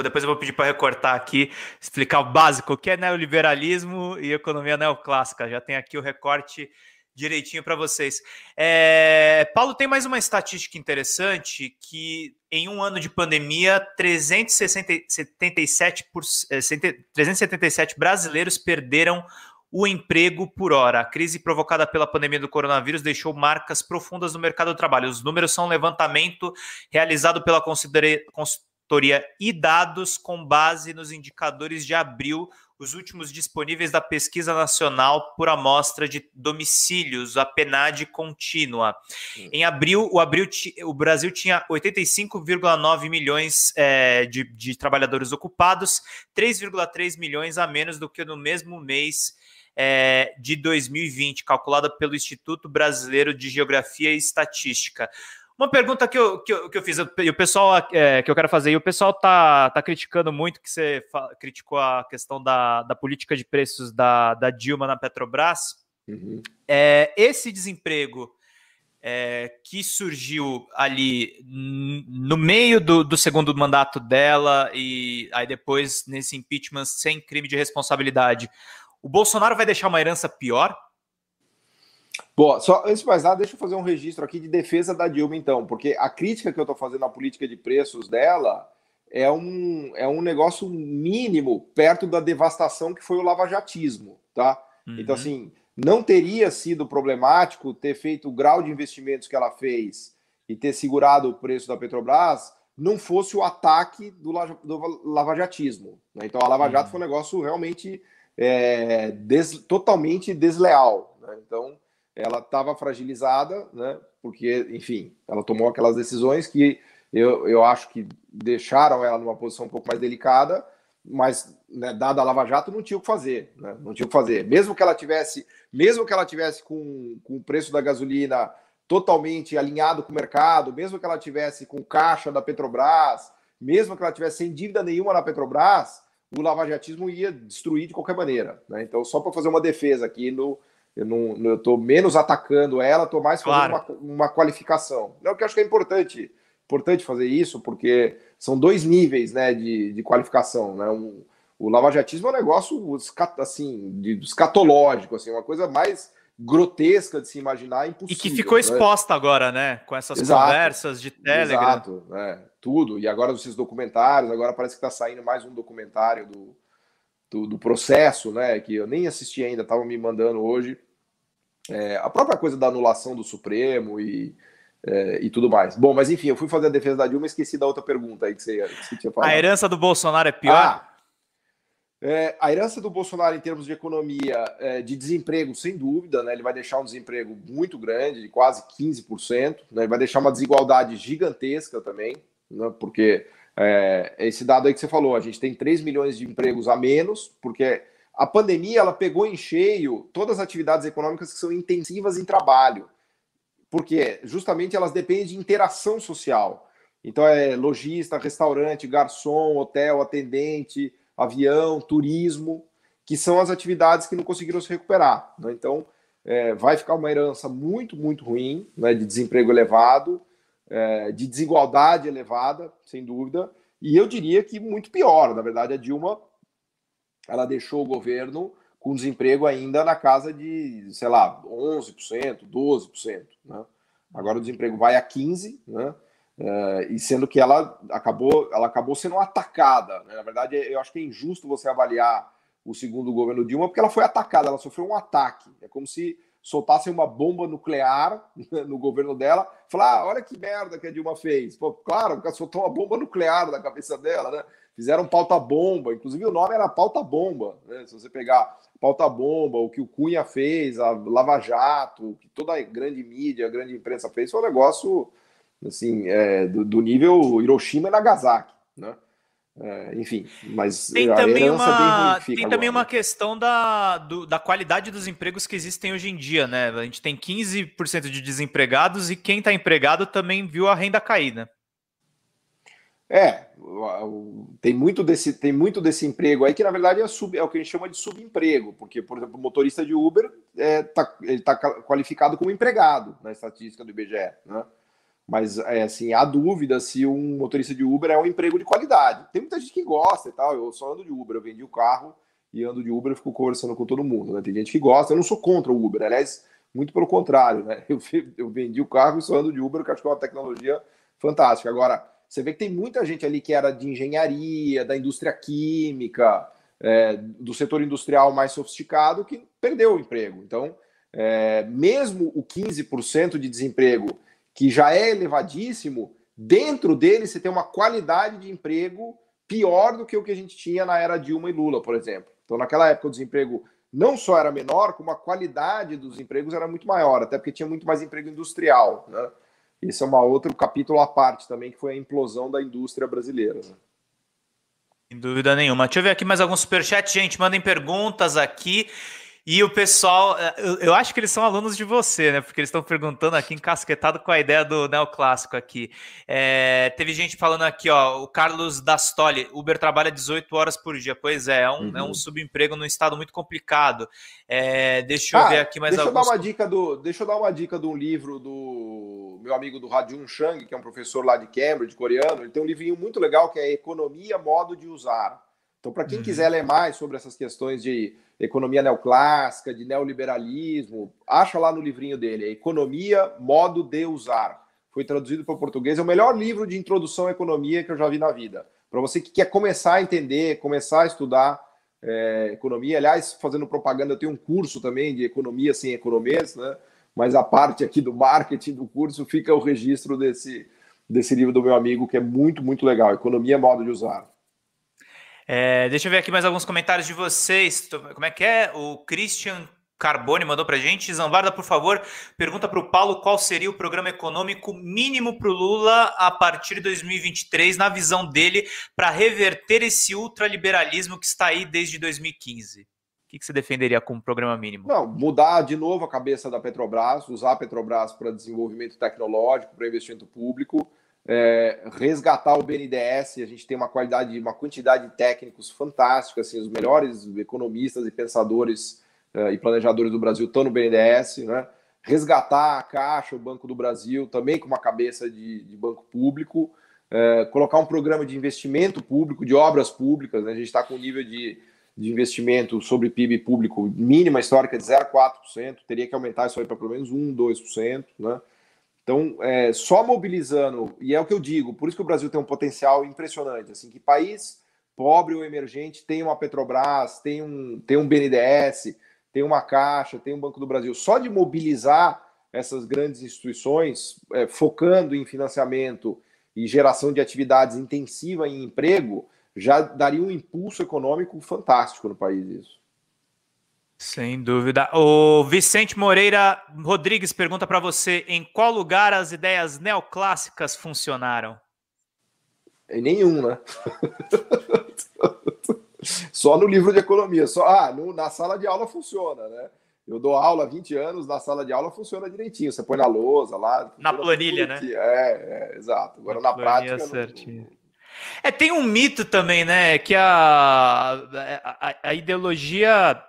[SPEAKER 1] depois eu vou pedir para recortar aqui, explicar o básico, o que é neoliberalismo e economia neoclássica. Já tem aqui o recorte direitinho para vocês. Paulo, tem mais uma estatística interessante, que em um ano de pandemia, 377 brasileiros perderam o emprego por hora. A crise provocada pela pandemia do coronavírus deixou marcas profundas no mercado do trabalho. Os números são um levantamento realizado pela consultoria e dados com base nos indicadores de abril, os últimos disponíveis da Pesquisa Nacional por Amostra de Domicílios, a PNAD contínua. Em abril, o Brasil tinha 85,9 milhões de trabalhadores ocupados, 3,3 milhões a menos do que no mesmo mês de 2020, calculada pelo Instituto Brasileiro de Geografia e Estatística. Uma pergunta que eu fiz, e o pessoal que eu quero fazer, e o pessoal tá criticando muito, que você criticou a questão da política de preços da Dilma na Petrobras. Uhum. Esse desemprego que surgiu ali no meio do segundo mandato dela, e aí depois nesse impeachment sem crime de responsabilidade, o Bolsonaro vai deixar uma herança pior?
[SPEAKER 2] Bom, só antes de mais nada, deixa eu fazer um registro aqui de defesa da Dilma, então, porque a crítica que eu estou fazendo à política de preços dela é um negócio mínimo perto da devastação que foi o lavajatismo, tá? Uhum. Então, assim, não teria sido problemático ter feito o grau de investimentos que ela fez e ter segurado o preço da Petrobras não fosse o ataque do lavajatismo, né? Então a Lava Jato foi um negócio realmente totalmente desleal, né? Então ela estava fragilizada, né? Porque, enfim, ela tomou aquelas decisões que eu acho que deixaram ela numa posição um pouco mais delicada, mas, né, dada a Lava Jato, não tinha o que fazer, né? Não tinha o que fazer. Mesmo que ela tivesse com o preço da gasolina totalmente alinhado com o mercado, mesmo que ela tivesse com caixa da Petrobras, mesmo que ela tivesse sem dívida nenhuma na Petrobras, o lavajatismo ia destruir de qualquer maneira, né? Então, só para fazer uma defesa aqui, eu estou menos atacando ela, estou mais fazendo uma qualificação. Não, que eu acho que é importante fazer isso, porque são dois níveis, né, de qualificação, né? O lavajatismo é um negócio assim, escatológico, assim, uma coisa mais grotesca de se imaginar, impossível.
[SPEAKER 1] E que ficou exposta agora, né? Com essas conversas de Telegram.
[SPEAKER 2] Exato, tudo. E agora esses documentários, agora parece que está saindo mais um documentário do processo, né? Que eu nem assisti ainda, estavam me mandando hoje. A própria coisa da anulação do Supremo e tudo mais. Bom, mas enfim, eu fui fazer a defesa da Dilma e esqueci da outra pergunta aí que você tinha falado.
[SPEAKER 1] A herança do Bolsonaro é pior?
[SPEAKER 2] A herança do Bolsonaro em termos de economia, de desemprego, sem dúvida, né? Ele vai deixar um desemprego muito grande, de quase 15%, né? Ele vai deixar uma desigualdade gigantesca também, né? Porque esse dado aí que você falou, a gente tem 3 milhões de empregos a menos, porque a pandemia ela pegou em cheio todas as atividades econômicas que são intensivas em trabalho, porque justamente elas dependem de interação social. Então lojista, restaurante, garçom, hotel, atendente, avião, turismo, que são as atividades que não conseguiram se recuperar, né? Então, vai ficar uma herança muito, muito ruim, né, de desemprego elevado, de desigualdade elevada, sem dúvida, e eu diria que muito pior. Na verdade, a Dilma, ela deixou o governo com desemprego ainda na casa de, sei lá, 11%, 12%, né? Agora o desemprego vai a 15%, né? E sendo que ela acabou sendo atacada, né? Na verdade, eu acho que é injusto você avaliar o segundo governo Dilma, porque ela foi atacada, ela sofreu um ataque. É como se soltassem uma bomba nuclear no governo dela, falar, olha que merda que a Dilma fez. Pô, claro, porque soltou uma bomba nuclear na cabeça dela, né? Fizeram pauta-bomba, inclusive o nome era pauta-bomba, né? Se você pegar pauta-bomba, o que o Cunha fez, a Lava Jato, o que toda a grande mídia, a grande imprensa fez, foi um negócio assim, do nível Hiroshima e Nagasaki, né? Enfim, mas
[SPEAKER 1] tem
[SPEAKER 2] a
[SPEAKER 1] também
[SPEAKER 2] herança bem ruim que fica
[SPEAKER 1] tem
[SPEAKER 2] agora,
[SPEAKER 1] também uma
[SPEAKER 2] né?
[SPEAKER 1] questão da qualidade dos empregos que existem hoje em dia, né? A gente tem 15% de desempregados e quem está empregado também viu a renda cair, né?
[SPEAKER 2] Tem muito desse emprego aí que, na verdade, é o que a gente chama de subemprego, porque, por exemplo, o motorista de Uber ele tá qualificado como empregado na estatística do IBGE, né? Mas, assim, há dúvida se um motorista de Uber é um emprego de qualidade. Tem muita gente que gosta e tal. Eu só ando de Uber, eu vendi o carro e ando de Uber e fico conversando com todo mundo, né? Tem gente que gosta. Eu não sou contra o Uber, aliás, muito pelo contrário, né? Eu vendi o carro e só ando de Uber, que acho que é uma tecnologia fantástica. Agora, você vê que tem muita gente ali que era de engenharia, da indústria química, do setor industrial mais sofisticado, que perdeu o emprego. Então, mesmo o 15% de desemprego, que já é elevadíssimo, dentro dele você tem uma qualidade de emprego pior do que o que a gente tinha na era Dilma e Lula, por exemplo. Então, naquela época, o desemprego não só era menor, como a qualidade dos empregos era muito maior, até porque tinha muito mais emprego industrial, né? Esse é um outro capítulo à parte também, que foi a implosão da indústria brasileira, né?
[SPEAKER 1] Sem dúvida nenhuma. Deixa eu ver aqui mais alguns superchats, gente. Mandem perguntas aqui. E o pessoal, eu acho que eles são alunos de você, né? Porque eles estão perguntando aqui, encasquetado com a ideia do neoclássico aqui. Teve gente falando aqui, ó, o Carlos Dastoli, Uber trabalha 18 horas por dia. Pois é, é um subemprego num estado muito complicado. Deixa eu ver aqui mais alguns...
[SPEAKER 2] Deixa eu dar uma dica de um livro do meu amigo do Rajun Chang, que é um professor lá de Cambridge, coreano. Ele tem um livrinho muito legal que é Economia, Modo de Usar. Então, para quem quiser ler mais sobre essas questões de economia neoclássica, de neoliberalismo, acha lá no livrinho dele, é Economia, Modo de Usar. Foi traduzido para o português, é o melhor livro de introdução à economia que eu já vi na vida. Para você que quer começar a entender, começar a estudar economia. Aliás, fazendo propaganda, eu tenho um curso também de economia sem economês, né? Mas a parte aqui do marketing do curso fica o registro desse livro do meu amigo, que é muito, muito legal. Economia, modo de usar.
[SPEAKER 1] Deixa eu ver aqui mais alguns comentários de vocês. Como é que é? O Christian Carbone mandou para a gente. Zambarda, por favor, pergunta para o Paulo qual seria o programa econômico mínimo para o Lula a partir de 2023, na visão dele, para reverter esse ultraliberalismo que está aí desde 2015. O que você defenderia como programa mínimo?
[SPEAKER 2] Não, mudar de novo a cabeça da Petrobras, usar a Petrobras para desenvolvimento tecnológico, para investimento público, resgatar o BNDES. A gente tem uma quantidade de técnicos fantásticos, assim, os melhores economistas e pensadores e planejadores do Brasil estão no BNDES, né? Resgatar a Caixa, o Banco do Brasil, também com uma cabeça de banco público, colocar um programa de investimento público, de obras públicas, né? A gente está com um nível de investimento sobre PIB público mínima histórica de 0,4%, teria que aumentar isso aí para pelo menos 1%, 2%, né? Então, só mobilizando, e é o que eu digo, por isso que o Brasil tem um potencial impressionante, assim, que país pobre ou emergente tem uma Petrobras, tem um BNDES, tem uma Caixa, tem um Banco do Brasil. Só de mobilizar essas grandes instituições, focando em financiamento e geração de atividades intensiva em emprego, já daria um impulso econômico fantástico no país isso.
[SPEAKER 1] Sem dúvida. O Vicente Moreira Rodrigues pergunta para você: em qual lugar as ideias neoclássicas funcionaram?
[SPEAKER 2] Em nenhum, né? Só no livro de economia. Na sala de aula funciona, né? Eu dou aula há 20 anos, na sala de aula funciona direitinho. Você põe na lousa lá.
[SPEAKER 1] Na planilha, né?
[SPEAKER 2] Exato. Agora na prática.
[SPEAKER 1] Certinho. Tem um mito também, né? Que a ideologia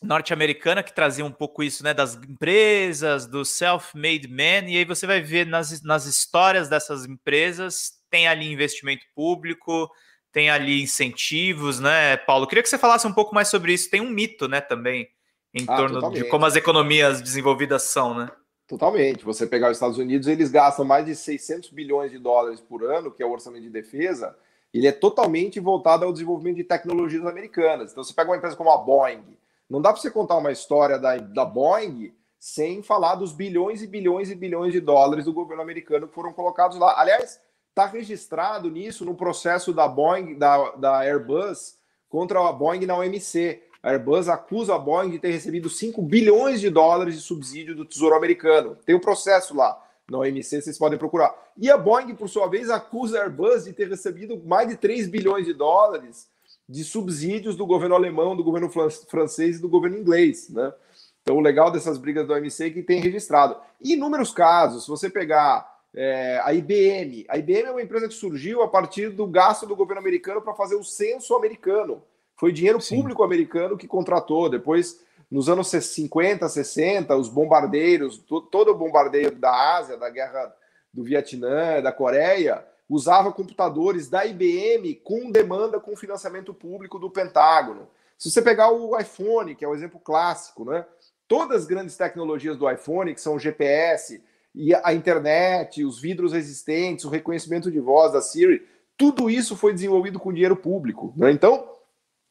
[SPEAKER 1] norte-americana que trazia um pouco isso, né, das empresas, do self-made man, e aí você vai ver nas histórias dessas empresas, tem ali investimento público, tem ali incentivos, né, Paulo? Queria que você falasse um pouco mais sobre isso. Tem um mito, né, também, em torno
[SPEAKER 2] totalmente.
[SPEAKER 1] de como as economias desenvolvidas são, né?
[SPEAKER 2] Totalmente. Você pegar os Estados Unidos, eles gastam mais de 600 bilhões de dólares por ano, que é o orçamento de defesa, ele é totalmente voltado ao desenvolvimento de tecnologias americanas. Então, você pega uma empresa como a Boeing, não dá para você contar uma história da Boeing sem falar dos bilhões e bilhões e bilhões de dólares do governo americano que foram colocados lá. Aliás, está registrado nisso no processo da Boeing, da Airbus contra a Boeing na OMC. A Airbus acusa a Boeing de ter recebido 5 bilhões de dólares de subsídio do Tesouro Americano. Tem um processo lá na OMC, vocês podem procurar. E a Boeing, por sua vez, acusa a Airbus de ter recebido mais de 3 bilhões de dólares de subsídios do governo alemão, do governo francês e do governo inglês, né? Então, o legal dessas brigas da OMC é que tem registrado. E inúmeros casos, se você pegar a IBM é uma empresa que surgiu a partir do gasto do governo americano para fazer o censo americano. Foi dinheiro público americano que contratou. Depois, nos anos 50, 60, os bombardeiros, todo o bombardeio da Ásia, da guerra do Vietnã, da Coreia, usava computadores da IBM com demanda, com financiamento público do Pentágono. Se você pegar o iPhone, que é o exemplo clássico, né? Todas as grandes tecnologias do iPhone, que são o GPS, e a internet, os vidros resistentes, o reconhecimento de voz da Siri, tudo isso foi desenvolvido com dinheiro público, né? Então,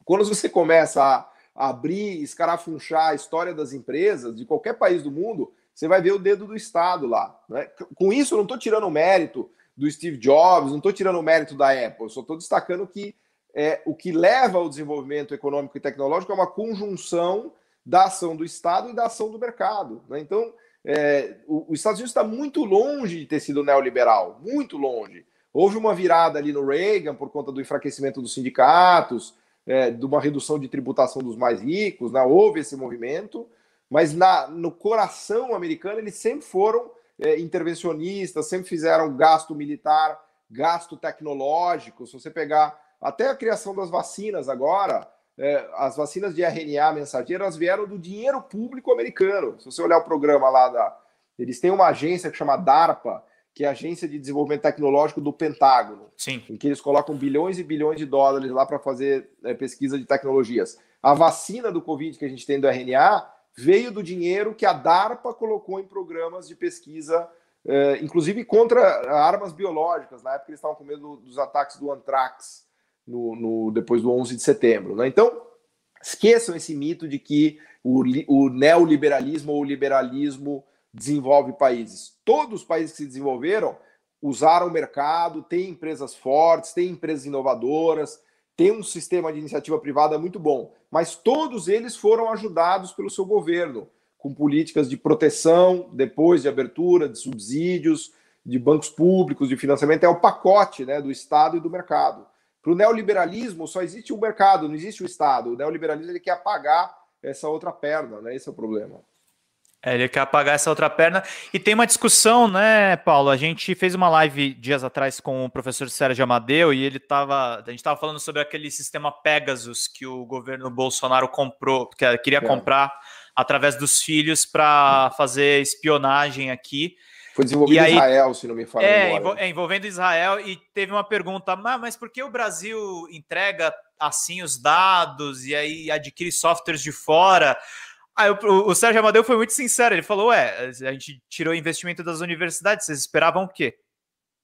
[SPEAKER 2] quando você começa a abrir, escarafunchar a história das empresas de qualquer país do mundo, você vai ver o dedo do Estado lá, né? Com isso, eu não estou tirando o mérito do Steve Jobs, não estou tirando o mérito da Apple, só estou destacando que o que leva ao desenvolvimento econômico e tecnológico é uma conjunção da ação do Estado e da ação do mercado, né? Então, os Estados Unidos está muito longe de ter sido neoliberal, muito longe. Houve uma virada ali no Reagan por conta do enfraquecimento dos sindicatos, de uma redução de tributação dos mais ricos, né? Houve esse movimento, mas no coração americano eles sempre foram intervencionistas, sempre fizeram gasto militar, gasto tecnológico. Se você pegar até a criação das vacinas agora, as vacinas de RNA mensageiro, elas vieram do dinheiro público americano. Se você olhar o programa lá, eles têm uma agência que chama DARPA, que é a Agência de Desenvolvimento Tecnológico do Pentágono.
[SPEAKER 1] Sim. Em
[SPEAKER 2] que eles colocam bilhões e bilhões de dólares lá para fazer pesquisa de tecnologias. A vacina do Covid que a gente tem do RNA veio do dinheiro que a DARPA colocou em programas de pesquisa, inclusive contra armas biológicas. Na época eles estavam com medo dos ataques do anthrax, depois do 11 de setembro. Né? Então, esqueçam esse mito de que o neoliberalismo ou o liberalismo desenvolve países. Todos os países que se desenvolveram usaram o mercado, tem empresas fortes, tem empresas inovadoras, tem um sistema de iniciativa privada muito bom, mas todos eles foram ajudados pelo seu governo, com políticas de proteção, depois de abertura, de subsídios, de bancos públicos, de financiamento, é o pacote, né, do Estado e do mercado. Para o neoliberalismo só existe o mercado, não existe o Estado. O neoliberalismo ele quer apagar essa outra perna, né? Esse é o problema.
[SPEAKER 1] Ele quer apagar essa outra perna. E tem uma discussão, né, Paulo? A gente fez uma live dias atrás com o professor Sérgio Amadeu e a gente estava falando sobre aquele sistema Pegasus que o governo Bolsonaro comprou, que queria comprar através dos filhos para fazer espionagem aqui.
[SPEAKER 2] Foi desenvolvido em Israel, se não me falha a memória.
[SPEAKER 1] Envolvendo Israel, e teve uma pergunta, mas por que o Brasil entrega assim os dados e aí adquire softwares de fora? Aí o Sérgio Amadeu foi muito sincero, ele falou, a gente tirou investimento das universidades, vocês esperavam o quê?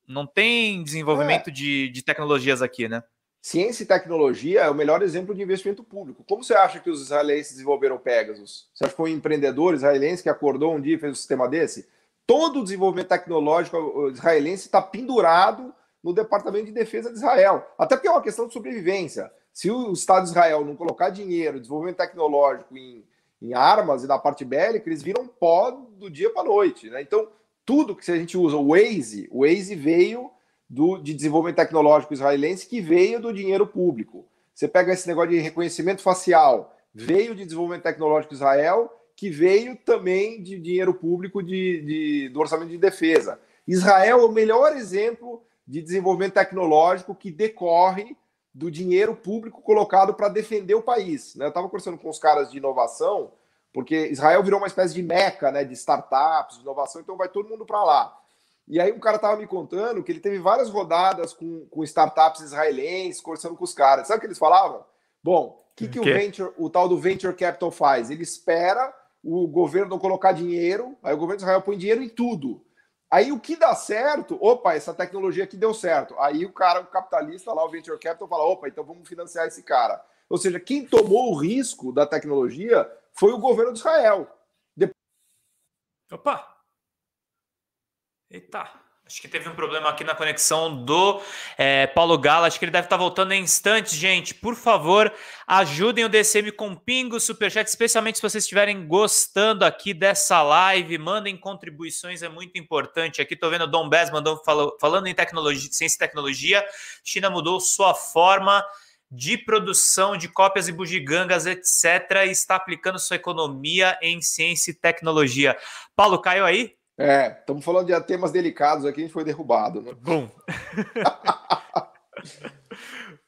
[SPEAKER 1] Não tem desenvolvimento de tecnologias aqui, né?
[SPEAKER 2] Ciência e tecnologia é o melhor exemplo de investimento público. Como você acha que os israelenses desenvolveram o Pegasus? Você acha que foi um empreendedor israelense que acordou um dia e fez um sistema desse? Todo o desenvolvimento tecnológico israelense está pendurado no Departamento de Defesa de Israel. Até porque é uma questão de sobrevivência. Se o Estado de Israel não colocar dinheiro, desenvolvimento tecnológico em armas e na parte bélica, eles viram pó do dia para a noite. Né? Então, tudo que a gente usa, o Waze veio de desenvolvimento tecnológico israelense, que veio do dinheiro público. Você pega esse negócio de reconhecimento facial, veio de desenvolvimento tecnológico de Israel, que veio também de dinheiro público do orçamento de defesa. Israel é o melhor exemplo de desenvolvimento tecnológico que decorre do dinheiro público colocado para defender o país. Né? Eu estava conversando com os caras de inovação, porque Israel virou uma espécie de meca, né, de startups, de inovação, então vai todo mundo para lá. E aí um cara estava me contando que ele teve várias rodadas com startups israelenses, conversando com os caras. Sabe o que eles falavam? Bom, o que o tal do Venture Capital faz? Ele espera o governo não colocar dinheiro, aí o governo de Israel põe dinheiro em tudo. Aí o que dá certo, opa, essa tecnologia aqui deu certo. Aí o capitalista lá, o Venture Capital, fala, opa, então vamos financiar esse cara. Ou seja, quem tomou o risco da tecnologia foi o governo de Israel.
[SPEAKER 1] Opa! Eita, acho que teve um problema aqui na conexão do Paulo Gala. Acho que ele deve estar voltando em instantes, gente. Por favor, ajudem o DCM com pingo, superchat, especialmente se vocês estiverem gostando aqui dessa live. Mandem contribuições, é muito importante. Aqui estou vendo o Dom Bez falando em tecnologia, ciência e tecnologia. China mudou sua forma de produção de cópias e bugigangas, etc. E está aplicando sua economia em ciência e tecnologia. Paulo, caiu aí?
[SPEAKER 2] Estamos falando de temas delicados aqui, a gente foi derrubado, né?
[SPEAKER 1] Bom.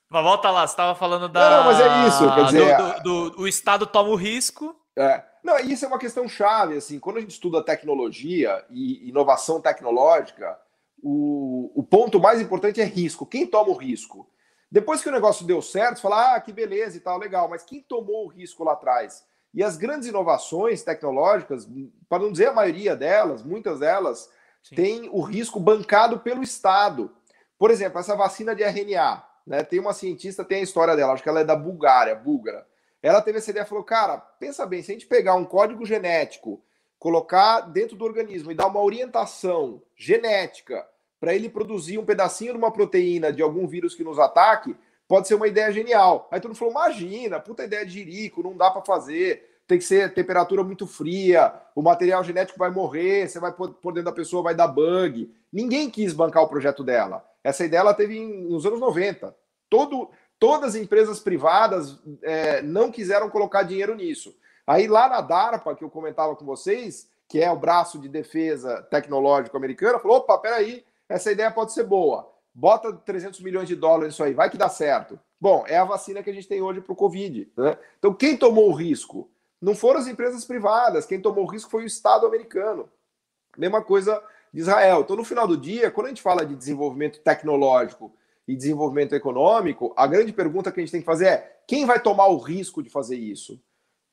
[SPEAKER 1] Mas volta lá, você estava falando da...
[SPEAKER 2] Não, mas é isso, quer dizer...
[SPEAKER 1] O Estado toma o risco.
[SPEAKER 2] Não, isso é uma questão chave, assim, quando a gente estuda tecnologia e inovação tecnológica, o ponto mais importante é risco. Quem toma o risco? Depois que o negócio deu certo, você fala, que beleza e tal, legal, mas quem tomou o risco lá atrás? E as grandes inovações tecnológicas, para não dizer a maioria delas, muitas delas, têm o risco bancado pelo Estado. Por exemplo, essa vacina de RNA, né? Tem uma cientista, tem a história dela, acho que ela é da Bulgária, búlgara. Ela teve essa ideia e falou, cara, pensa bem, se a gente pegar um código genético, colocar dentro do organismo e dar uma orientação genética para ele produzir um pedacinho de uma proteína de algum vírus que nos ataque, pode ser uma ideia genial. Aí todo mundo falou, imagina, puta ideia de jirico, não dá para fazer, tem que ser temperatura muito fria, o material genético vai morrer, você vai pôr dentro da pessoa, vai dar bug. Ninguém quis bancar o projeto dela. Essa ideia ela teve nos anos 90. Todas as empresas privadas não quiseram colocar dinheiro nisso. Aí lá na DARPA, que eu comentava com vocês, que é o braço de defesa tecnológico americano, falou, opa, peraí, essa ideia pode ser boa. Bota 300 milhões de dólares nisso aí, vai que dá certo. Bom, é a vacina que a gente tem hoje para o Covid. Né? Então, quem tomou o risco? Não foram as empresas privadas, quem tomou o risco foi o Estado americano. Mesma coisa de Israel. Então, no final do dia, quando a gente fala de desenvolvimento tecnológico e desenvolvimento econômico, a grande pergunta que a gente tem que fazer é quem vai tomar o risco de fazer isso?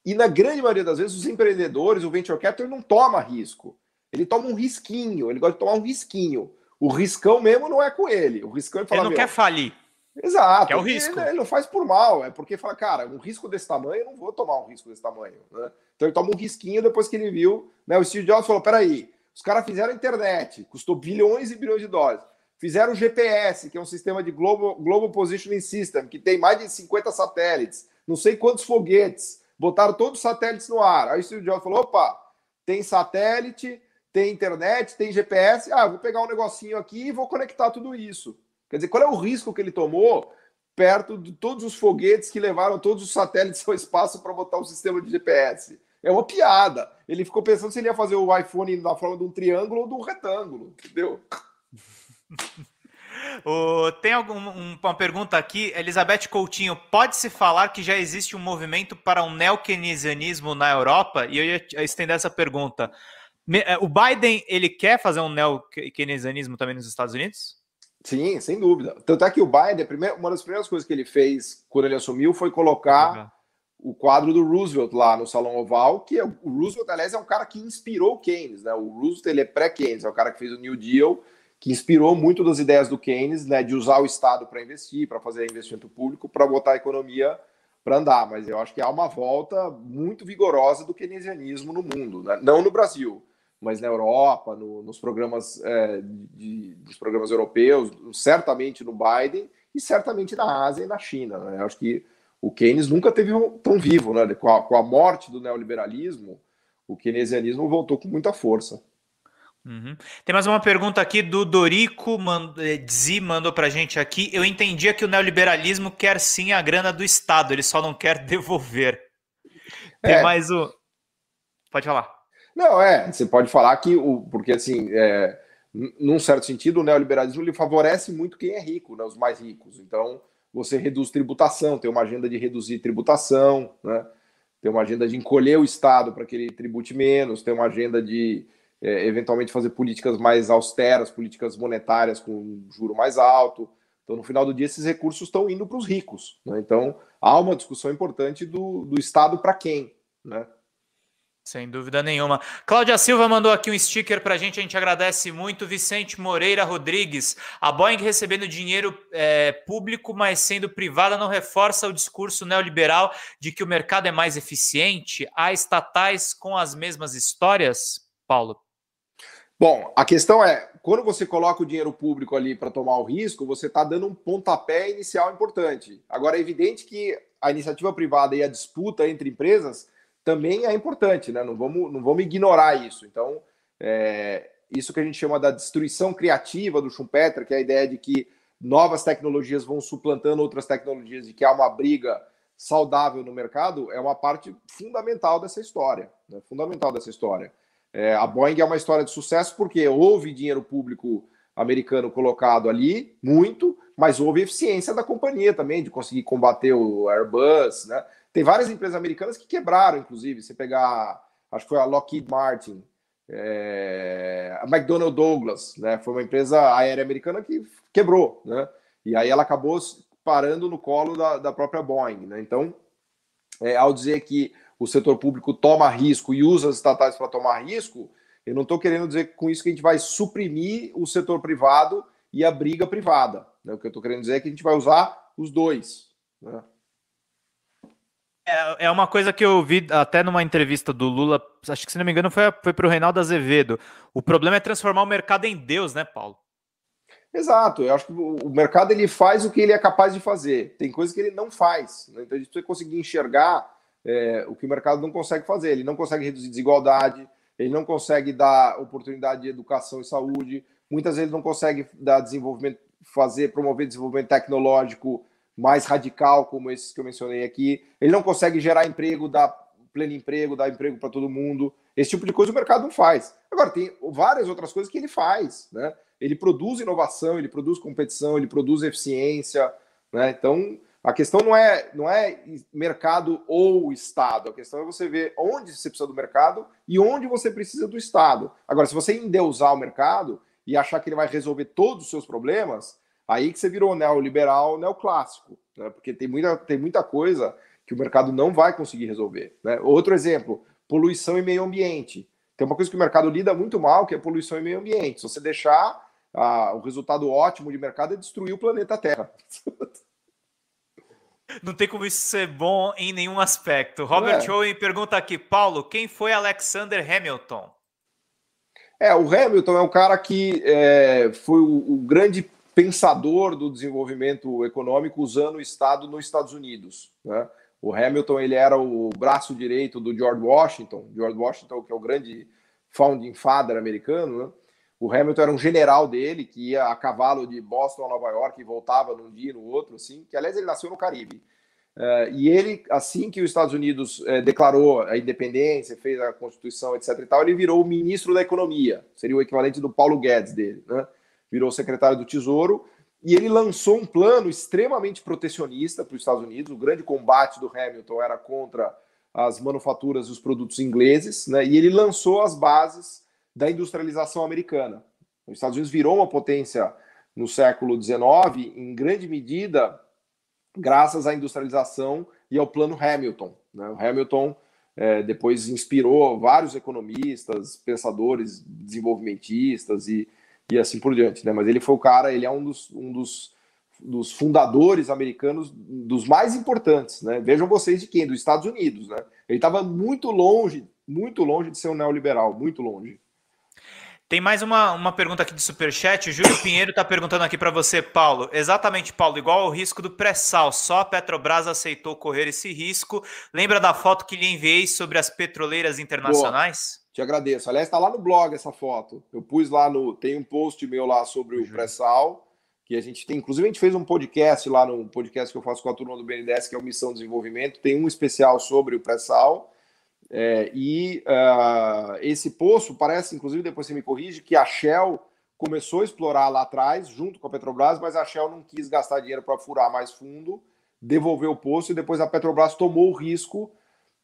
[SPEAKER 2] E na grande maioria das vezes, os empreendedores, o venture capital, não toma risco. Ele toma um risquinho, ele gosta de tomar um risquinho. O riscão mesmo não é com ele. O riscão ele fala,
[SPEAKER 1] ele não quer falir.
[SPEAKER 2] Exato.
[SPEAKER 1] Quer o risco.
[SPEAKER 2] Ele não faz por mal. É porque fala, cara, um risco desse tamanho, eu não vou tomar um risco desse tamanho. Né? Então ele toma um risquinho depois que ele viu. Né, o Steve Jobs falou, peraí, Os caras fizeram a internet, custou bilhões e bilhões de dólares. Fizeram o GPS, que é um sistema de Global Positioning System, que tem mais de 50 satélites, não sei quantos foguetes. Botaram todos os satélites no ar. Aí o Steve Jobs falou, opa, tem satélite, tem internet, tem GPS. Vou pegar um negocinho aqui e vou conectar tudo isso. Quer dizer, qual é o risco que ele tomou perto de todos os foguetes que levaram todos os satélites ao espaço para botar um sistema de GPS? É uma piada. Ele ficou pensando se ele ia fazer o iPhone na forma de um triângulo ou de um retângulo, entendeu?
[SPEAKER 1] Tem uma pergunta aqui, Elizabeth Coutinho, pode-se falar que já existe um movimento para um neo-keynesianismo na Europa? E eu ia estender essa pergunta. O Biden, ele quer fazer um neo-keynesianismo também nos Estados Unidos?
[SPEAKER 2] Sim, sem dúvida. Tanto é que o Biden, uma das primeiras coisas que ele fez quando ele assumiu foi colocar o quadro do Roosevelt lá no Salão Oval, que o Roosevelt, aliás, é um cara que inspirou o Keynes, né? O Roosevelt, ele é pré-Keynes, é o cara que fez o New Deal, que inspirou muito das ideias do Keynes, né, de usar o Estado para investir, para fazer investimento público, para botar a economia para andar. Mas eu acho que há uma volta muito vigorosa do keynesianismo no mundo, né? Não no Brasil, mas na Europa, nos programas dos programas europeus, certamente no Biden e certamente na Ásia e na China. Né? Eu acho que o Keynes nunca teve tão vivo, né? Com a morte do neoliberalismo, o keynesianismo voltou com muita força.
[SPEAKER 1] Uhum. Tem mais uma pergunta aqui do Dorico Dzi, mandou pra gente aqui. Eu entendia que o neoliberalismo quer sim a grana do Estado, ele só não quer devolver. Tem mais o... Pode falar.
[SPEAKER 2] Não, você pode falar que, porque assim, num certo sentido, o neoliberalismo ele favorece muito quem é rico, né, os mais ricos. Então, você reduz tributação, tem uma agenda de reduzir tributação, né, tem uma agenda de encolher o Estado para que ele tribute menos, tem uma agenda de eventualmente fazer políticas mais austeras, políticas monetárias com juro mais alto. Então, no final do dia, esses recursos estão indo para os ricos. Né? Então, há uma discussão importante do Estado para quem, né?
[SPEAKER 1] Sem dúvida nenhuma. Cláudia Silva mandou aqui um sticker pra gente, a gente agradece muito. Vicente Moreira Rodrigues, a Boeing recebendo dinheiro público, mas sendo privada, não reforça o discurso neoliberal de que o mercado é mais eficiente? Há estatais com as mesmas histórias? Paulo?
[SPEAKER 2] Bom, a questão é, quando você coloca o dinheiro público ali para tomar o risco, você está dando um pontapé inicial importante. Agora, é evidente que a iniciativa privada e a disputa entre empresas também é importante, né? Não vamos ignorar isso. Então, isso que a gente chama da destruição criativa do Schumpeter, que é a ideia de que novas tecnologias vão suplantando outras tecnologias e que há uma briga saudável no mercado, é uma parte fundamental dessa história. Né? Fundamental dessa história. A Boeing é uma história de sucesso porque houve dinheiro público americano colocado ali, muito, mas houve eficiência da companhia também, de conseguir combater o Airbus, né? Tem várias empresas americanas que quebraram, inclusive. Você pegar, acho que foi a Lockheed Martin, a McDonnell Douglas, né? Foi uma empresa aérea americana que quebrou, né? E aí ela acabou parando no colo da própria Boeing, né? Então, ao dizer que o setor público toma risco e usa as estatais para tomar risco, eu não estou querendo dizer com isso que a gente vai suprimir o setor privado e a briga privada. Né? O que eu estou querendo dizer é que a gente vai usar os dois, né?
[SPEAKER 1] É uma coisa que eu vi até numa entrevista do Lula, acho que se não me engano foi para o Reinaldo Azevedo. O problema é transformar o mercado em Deus, né, Paulo?
[SPEAKER 2] Exato, eu acho que o mercado ele faz o que ele é capaz de fazer. Tem coisas que ele não faz. Né? Então a gente precisa conseguir enxergar o que o mercado não consegue fazer. Ele não consegue reduzir desigualdade, ele não consegue dar oportunidade de educação e saúde, muitas vezes não consegue dar desenvolvimento, promover desenvolvimento tecnológico mais radical, como esses que eu mencionei aqui. Ele não consegue gerar emprego, dar pleno emprego, dar emprego para todo mundo. Esse tipo de coisa o mercado não faz. Agora, tem várias outras coisas que ele faz, né? Ele produz inovação, ele produz competição, ele produz eficiência, né? Então, a questão não é mercado ou Estado. A questão é você ver onde você precisa do mercado e onde você precisa do Estado. Agora, se você endeusar o mercado e achar que ele vai resolver todos os seus problemas, aí que você virou neoliberal, neoclássico, né? Porque tem muita coisa que o mercado não vai conseguir resolver. Né? Outro exemplo, poluição e meio ambiente. Tem uma coisa que o mercado lida muito mal, que é poluição e meio ambiente. Se você deixar, o resultado ótimo de mercado é destruir o planeta Terra.
[SPEAKER 1] Não tem como isso ser bom em nenhum aspecto. Robert Owen pergunta aqui, Paulo, quem foi Alexander Hamilton?
[SPEAKER 2] O Hamilton é um cara que foi o grande pensador do desenvolvimento econômico usando o Estado nos Estados Unidos, né? O Hamilton, ele era o braço direito do George Washington, que é o grande founding father americano, né? O Hamilton era um general dele, que ia a cavalo de Boston a Nova York e voltava num dia e no outro, assim, que aliás ele nasceu no Caribe. E ele, assim que os Estados Unidos declarou a independência, fez a Constituição, etc. e tal, ele virou o ministro da Economia, seria o equivalente do Paulo Guedes dele, né? Virou secretário do Tesouro, e ele lançou um plano extremamente protecionista para os Estados Unidos. O grande combate do Hamilton era contra as manufaturas e os produtos ingleses, né? E ele lançou as bases da industrialização americana. Os Estados Unidos virou uma potência no século XIX, em grande medida graças à industrialização e ao plano Hamilton, né? O Hamilton depois inspirou vários economistas, pensadores desenvolvimentistas e assim por diante, né? Mas ele foi o cara, ele é um dos fundadores americanos, dos mais importantes, né? Vejam vocês de quem? Dos Estados Unidos, né? Ele estava muito longe de ser um neoliberal, muito longe.
[SPEAKER 1] Tem mais uma pergunta aqui do Superchat. O Júlio Pinheiro está perguntando aqui para você, Paulo. Exatamente, Paulo, igual ao risco do pré-sal, só a Petrobras aceitou correr esse risco. Lembra da foto que lhe enviei sobre as petroleiras internacionais?
[SPEAKER 2] Boa, te agradeço. Aliás, está lá no blog essa foto. Eu pus lá tem um post meu lá sobre o pré-sal, que a gente tem, inclusive a gente fez um podcast lá no podcast que eu faço com a turma do BNDES, que é o Missão Desenvolvimento, tem um especial sobre o pré-sal. Esse poço parece, inclusive depois você me corrige, que a Shell começou a explorar lá atrás, junto com a Petrobras, mas a Shell não quis gastar dinheiro para furar mais fundo, devolveu o poço e depois a Petrobras tomou o risco.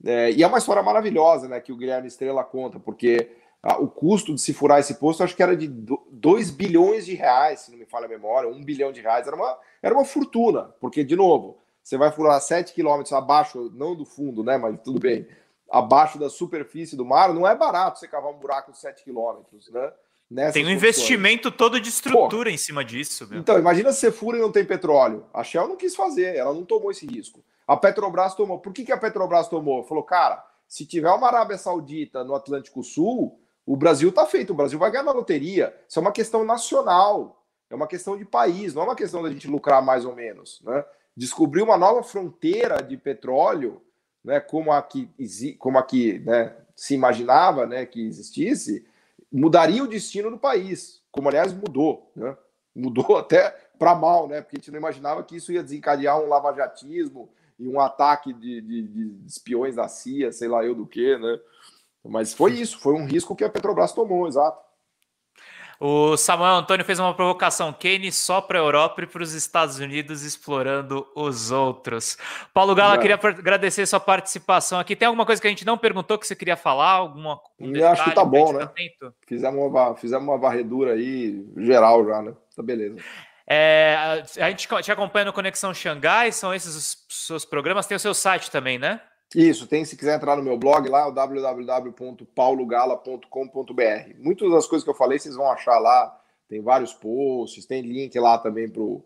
[SPEAKER 2] E é uma história maravilhosa, né, que o Guilherme Estrela conta, porque o custo de se furar esse poço, acho que era de 2 bilhões de reais, se não me falha a memória, 1 bilhão de reais, era uma fortuna, porque, de novo, você vai furar 7 quilômetros abaixo, não do fundo, né, mas tudo bem, abaixo da superfície do mar, não é barato você cavar um buraco de 7 quilômetros, né?
[SPEAKER 1] Tem um investimento todo de estrutura em cima disso. Meu.
[SPEAKER 2] Então, imagina se você fura e não tem petróleo. A Shell não quis fazer, ela não tomou esse risco. A Petrobras tomou. Por que a Petrobras tomou? Falou, cara, se tiver uma Arábia Saudita no Atlântico Sul, o Brasil tá feito, o Brasil vai ganhar na loteria. Isso é uma questão nacional, é uma questão de país, não é uma questão da gente lucrar mais ou menos, né? Descobrir uma nova fronteira de petróleo, né, como aqui, né, se imaginava, né, que existisse, mudaria o destino do país, como aliás mudou, né? Mudou até para mal, né? Porque a gente não imaginava que isso ia desencadear um lavajatismo e um ataque de espiões da CIA, sei lá eu do que, né? Mas foi isso, foi um risco que a Petrobras tomou, exato.
[SPEAKER 1] O Samuel Antônio fez uma provocação. Keynes só para a Europa e para os Estados Unidos explorando os outros. Paulo Gala, queria agradecer sua participação aqui. Tem alguma coisa que a gente não perguntou que você queria falar?
[SPEAKER 2] Eu acho que tá bom, né? Fizemos uma varredura aí geral já, né? Tá beleza.
[SPEAKER 1] A gente te acompanha no Conexão Xangai, são esses os seus programas. Tem o seu site também, né?
[SPEAKER 2] Isso, tem, se quiser entrar no meu blog lá, o www.paulogala.com.br. Muitas das coisas que eu falei vocês vão achar lá, tem vários posts, tem link lá também para o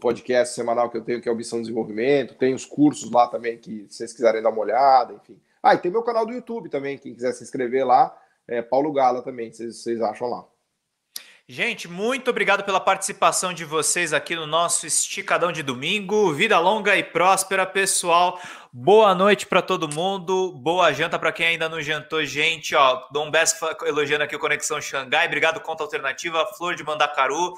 [SPEAKER 2] podcast semanal que eu tenho, que é o Missão Desenvolvimento, tem os cursos lá também que se vocês quiserem dar uma olhada, enfim. E tem meu canal do YouTube também, quem quiser se inscrever lá, é Paulo Gala também, vocês acham lá.
[SPEAKER 1] Gente, muito obrigado pela participação de vocês aqui no nosso Esticadão de Domingo. Vida longa e próspera, pessoal. Boa noite para todo mundo. Boa janta para quem ainda não jantou, gente. Dom Bess elogiando aqui o Conexão Xangai. Obrigado, Conta Alternativa, Flor de Mandacaru,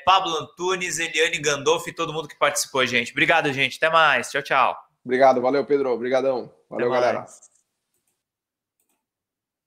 [SPEAKER 1] Pablo Antunes, Eliane Gandolfo e todo mundo que participou, gente. Obrigado, gente. Até mais. Tchau, tchau.
[SPEAKER 2] Obrigado. Valeu, Pedro. Obrigadão. Valeu, galera.